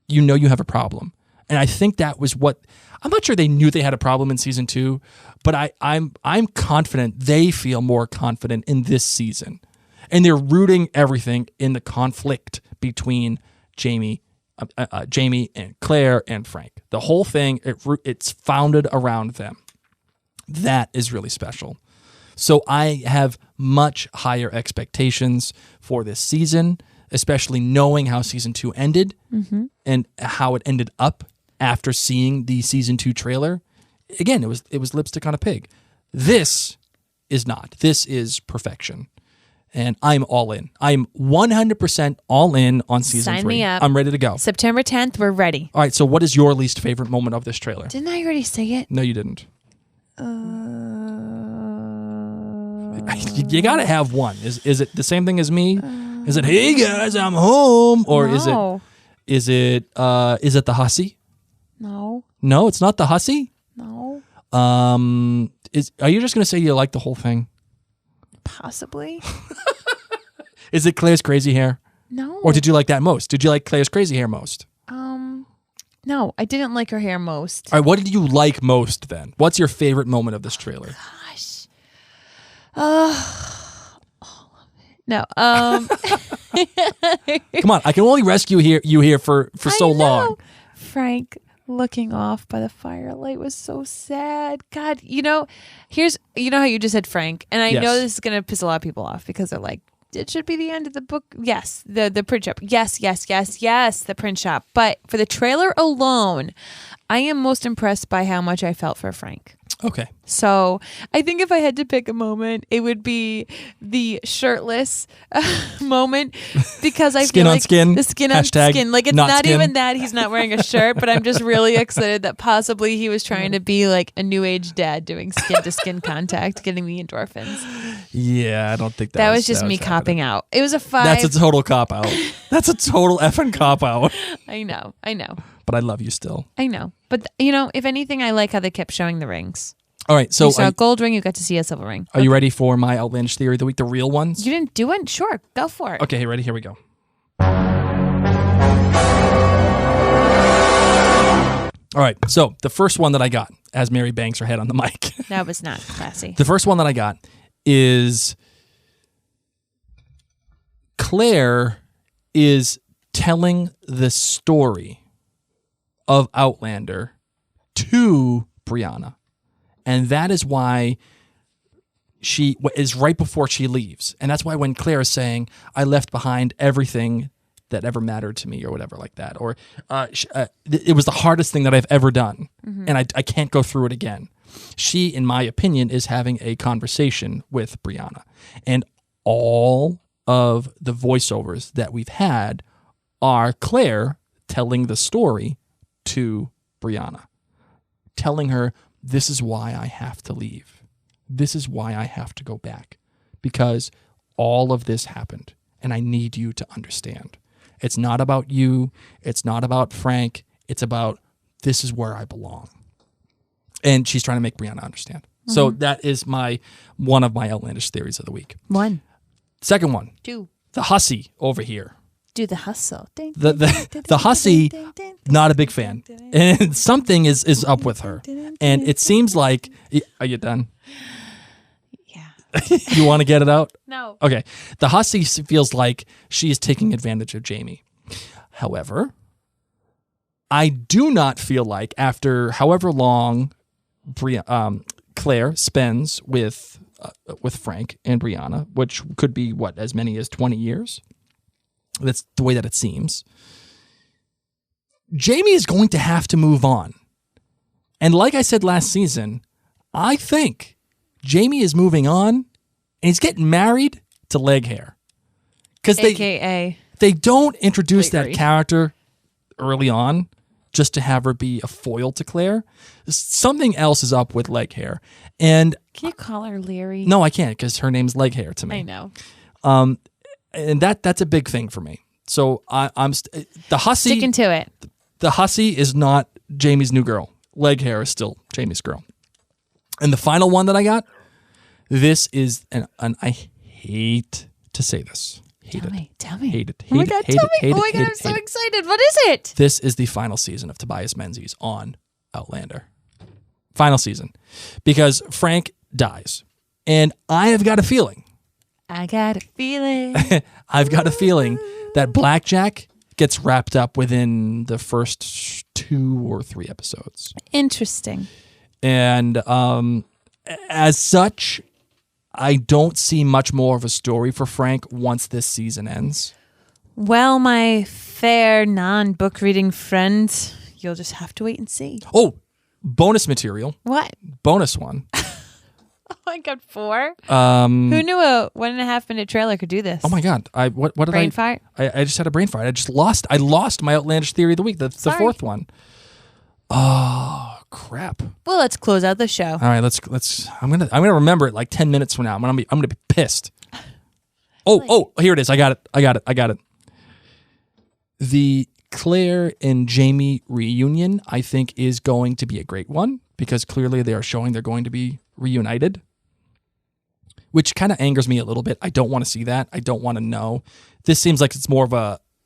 you know you have a problem. And I think that was what, I'm not sure they knew they had a problem in season 2, but I'm confident they feel more confident in this season. And they're rooting everything in the conflict between Jamie and Claire and Frank. The whole thing, it's founded around them. That is really special. So I have much higher expectations for this season, especially knowing how season 2 ended and how it ended up after seeing the season 2 trailer. Again, it was lipstick on a pig. This is not. This is perfection. And I'm all in. I'm 100% all in on season 3. Sign me up. I'm ready to go. September 10th, we're ready. All right, so what is your least favorite moment of this trailer? Didn't I already say it? No, you didn't. You got to have one. Is it the same thing as me? Is it, hey guys, I'm home? Or No. is it the hussy? No. No, it's not the hussy? No. Are you just going to say you like the whole thing? Possibly. Is it Claire's crazy hair? No. Or did you like that most? Did you like Claire's crazy hair most? No, I didn't like her hair most. All right, what did you like most then? What's your favorite moment of this trailer? Gosh. All of it. No. Come on, I can only rescue you here for so long. Frank looking off by the firelight was so sad. God, you know how you just said Frank, and I Yes. know this is going to piss a lot of people off because they're like, it should be the end of the book. Yes, the print shop. Yes, the print shop. But for the trailer alone, I am most impressed by how much I felt for Frank. Okay. So I think if I had to pick a moment, it would be the shirtless moment because I Skin feel on like skin? the skin Hashtag on skin. Like it's not not skin? even that he's not wearing a shirt, but I'm just really excited that possibly he was trying to be like a new age dad doing skin to skin contact, getting the endorphins. Yeah, I don't think That was just me copping out. It was a 5. That's a total cop out. That's a total effing cop out. I know. But I love you still. I know. But if anything, I like how they kept showing the rings. All right, so You saw a gold ring, you got to see a silver ring. are you ready for my outlandish theory of the week, the real ones? You didn't do it? Sure, go for it. Okay, ready? Here we go. All right, so the first one that I got, as Mary bangs her head on the mic. That was not classy. The first one that I got is Claire is telling the story of Outlander to Brianna. And that is why she is right before she leaves. And that's why when Claire is saying, I left behind everything that ever mattered to me or whatever like that. Or it was the hardest thing that I've ever done. And I can't go through it again. She, in my opinion, is having a conversation with Brianna. And all of the voiceovers that we've had are Claire telling the story to Brianna. Telling her, this is why I have to leave. This is why I have to go back. Because all of this happened. And I need you to understand. It's not about you. It's not about Frank. It's about this is where I belong. And she's trying to make Brianna understand. So that is one of my outlandish theories of the week. 1. Second one. 2. The hussy over here. Do the hustle. The hussy, not a big fan. And something is up with her. And it seems like, are you done? Yeah. You want to get it out? No. Okay. The hussy feels like she is taking advantage of Jamie. However, I do not feel like after however long Claire spends with Frank and Brianna, which could be as many as 20 years. That's the way that it seems. Jamie is going to have to move on. And like I said last season, I think Jamie is moving on and he's getting married to leg hair. Because they don't introduce that character early on just to have her be a foil to Claire. Something else is up with leg hair. And can you call her Leary? No, I can't because her name's leg hair to me. I know. And that's a big thing for me. So I'm the hussy. Sticking to it. The hussy is not Jamie's new girl. leg hair is still Jamie's girl. And the final one that I got, this is, and I hate to say this. Tell me. Hate it. Oh my God, tell me. Oh my God, I'm so excited. What is it? This is the final season of Tobias Menzies on Outlander. Final season. Because Frank dies. And I have got a feeling. I've got a feeling that Blackjack gets wrapped up within the first 2 or 3 episodes. Interesting. And as such, I don't see much more of a story for Frank once this season ends. Well, my fair non-book reading friend, you'll just have to wait and see. Oh, bonus material. What? Bonus one. Oh my God, 4? Who knew a 1.5 minute trailer could do this? Oh my God. What did brain fart? I just had a brain fart. I lost my outlandish theory of the week. That's the 4th one. Oh, crap. Well, let's close out the show. All right, let's I'm going to remember it like 10 minutes from now. I'm going to be pissed. Oh, here it is. I got it. The Claire and Jamie reunion, I think, is going to be a great one because clearly they are showing they're going to be reunited, which kind of angers me a little bit. I don't want to see that. I don't want to know. This seems like it's more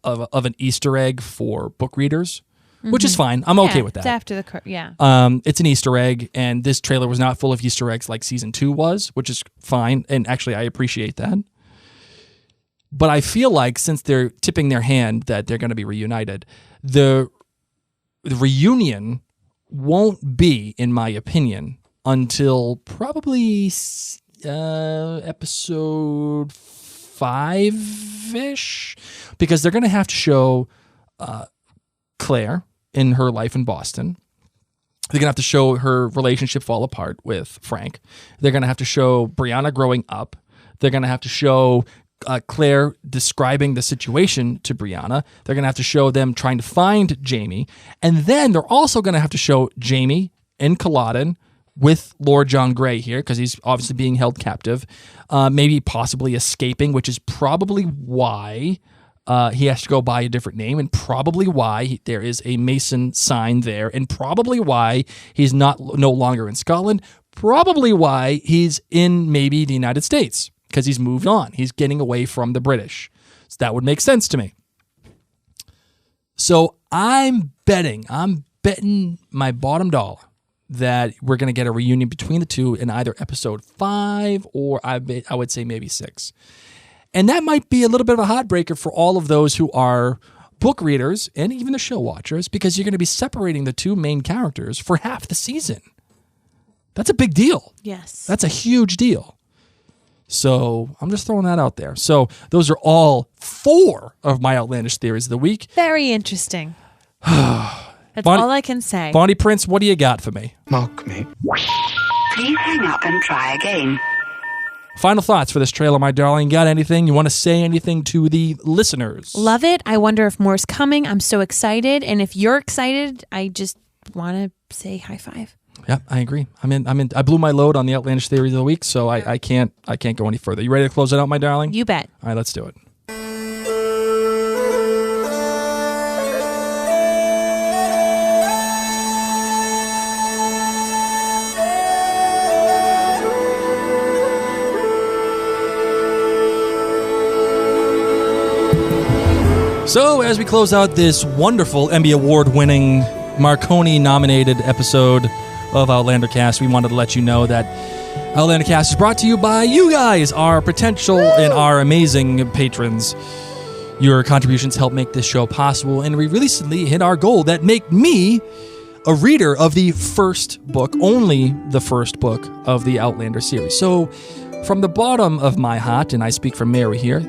of an Easter egg for book readers, which is fine. I'm okay with that. It's after the it's an Easter egg, and this trailer was not full of Easter eggs like season 2 was, which is fine. And actually, I appreciate that. But I feel like since they're tipping their hand that they're going to be reunited, the reunion won't be, in my opinion, until probably episode 5-ish, because they're going to have to show Claire in her life in Boston. They're going to have to show her relationship fall apart with Frank. They're going to have to show Brianna growing up. They're going to have to show Claire describing the situation to Brianna. They're going to have to show them trying to find Jamie. And then they're also going to have to show Jamie in Culloden with Lord John Grey here, because he's obviously being held captive, maybe possibly escaping, which is probably why he has to go by a different name, and probably why there is a Mason sign there, and probably why he's no longer in Scotland, probably why he's in maybe the United States, because he's moved on. He's getting away from the British. So that would make sense to me. So I'm betting my bottom dollar that we're going to get a reunion between the two in either episode 5 or I would say maybe 6. And that might be a little bit of a heartbreaker for all of those who are book readers and even the show watchers, because you're going to be separating the two main characters for half the season. That's a big deal. Yes. That's a huge deal. So I'm just throwing that out there. So those are all 4 of my outlandish theories of the week. Very interesting. That's all I can say. Bonnie Prince, what do you got for me? Mock me. Please hang up and try again. Final thoughts for this trailer, my darling. Got anything? You want to say anything to the listeners? Love it. I wonder if more's coming. I'm so excited. And if you're excited, I just want to say high five. Yeah, I agree. I blew my load on the outlandish theory of the week, so I can't go any further. You ready to close it out, my darling? You bet. All right, let's do it. So, as we close out this wonderful Emmy Award-winning, Marconi-nominated episode of Outlander Cast, we wanted to let you know that Outlander Cast is brought to you by you guys, our potential and our amazing patrons. Your contributions help make this show possible, and we recently hit our goal that make me a reader of the first book, only the first book of the Outlander series. So, from the bottom of my heart, and I speak for Mary here,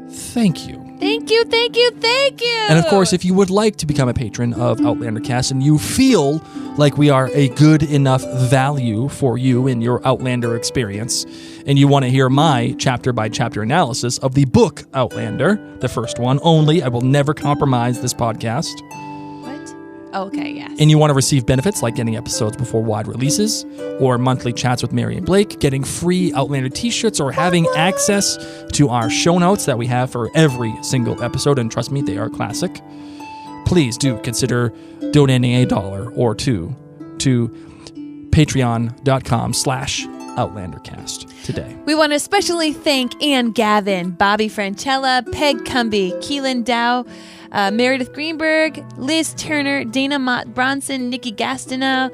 thank you. Thank you, thank you, thank you. And of course, if you would like to become a patron of Outlander Cast and you feel like we are a good enough value for you in your Outlander experience, and you want to hear my chapter-by-chapter analysis of the book Outlander, the first one only, I will never compromise this podcast. Oh, okay, yes. And you want to receive benefits like getting episodes before wide releases, or monthly chats with Mary and Blake, getting free Outlander t-shirts, or having access to our show notes that we have for every single episode, and trust me, they are classic. Please do consider donating $1 or $2 to patreon.com/OutlanderCast today. We want to especially thank Ann Gavin, Bobby Francella, Peg Cumby, Keelan Dow, Meredith Greenberg, Liz Turner, Dana Mott Bronson, Nikki Gastineau,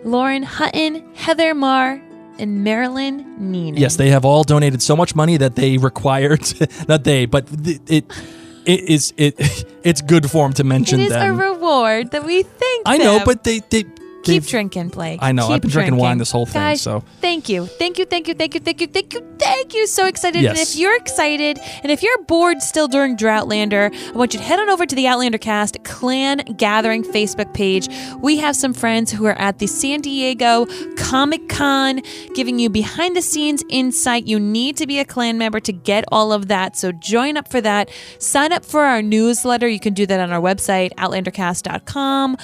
Lauren Hutton, Heather Marr, and Marilyn Neenan. Yes, they have all donated so much money that they required, not they, but it's good for them to mention It is them. a reward that we thank I them. know, but they Keep drinking, Blake. I know. Keep I've been drinking wine this whole thing. Guys, So thank you. Thank you. Thank you. Thank you. Thank you. Thank you. Thank you. So excited. Yes. And if you're excited and if you're bored still during Droughtlander, I want you to head on over to the Outlander Cast Clan Gathering Facebook page. We have some friends who are at the San Diego Comic Con giving you behind the scenes insight. You need to be a clan member to get all of that. So join up for that. Sign up for our newsletter. You can do that on our website, outlandercast.com.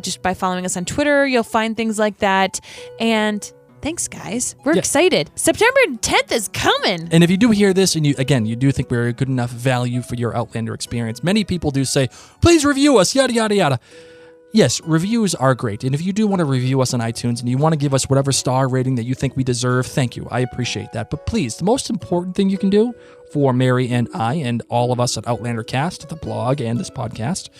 Just by following us on Twitter, you'll find things like that. And thanks, guys. We're excited. September 10th is coming. And if you do hear this and you do think we're a good enough value for your Outlander experience, many people do say, please review us, yada, yada, yada. Yes, reviews are great. And if you do want to review us on iTunes and you want to give us whatever star rating that you think we deserve, thank you. I appreciate that. But please, the most important thing you can do for Mary and I and all of us at Outlander Cast, the blog and this podcast,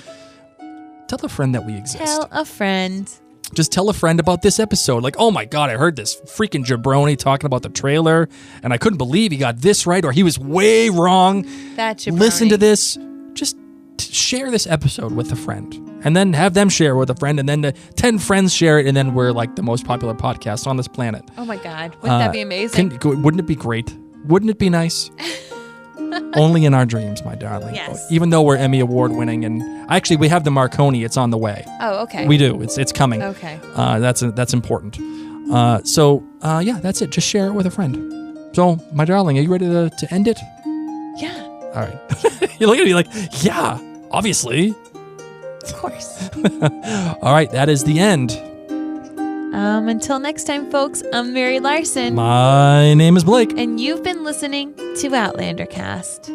tell a friend that we exist. Tell a friend. Just tell a friend about this episode. Like, oh my God, I heard this freaking jabroni talking about the trailer, and I couldn't believe he got this right, or he was way wrong. That jabroni. Listen to this. Just share this episode with a friend, and then have them share with a friend, and then the 10 friends share it, and then we're like the most popular podcast on this planet. Oh my God. Wouldn't that be amazing? Wouldn't it be great? Wouldn't it be nice? Only in our dreams, my darling. Yes. Even though we're Emmy Award winning, and actually we have the Marconi. It's on the way. Oh, okay. We do. It's coming. Okay. That's important. Yeah, that's it. Just share it with a friend. So, my darling, are you ready to end it? Yeah. All right. You look at me like, yeah, obviously. Of course. All right, that is the end. Until next time, folks, I'm Mary Larson. My name is Blake. And you've been listening to Outlander Cast.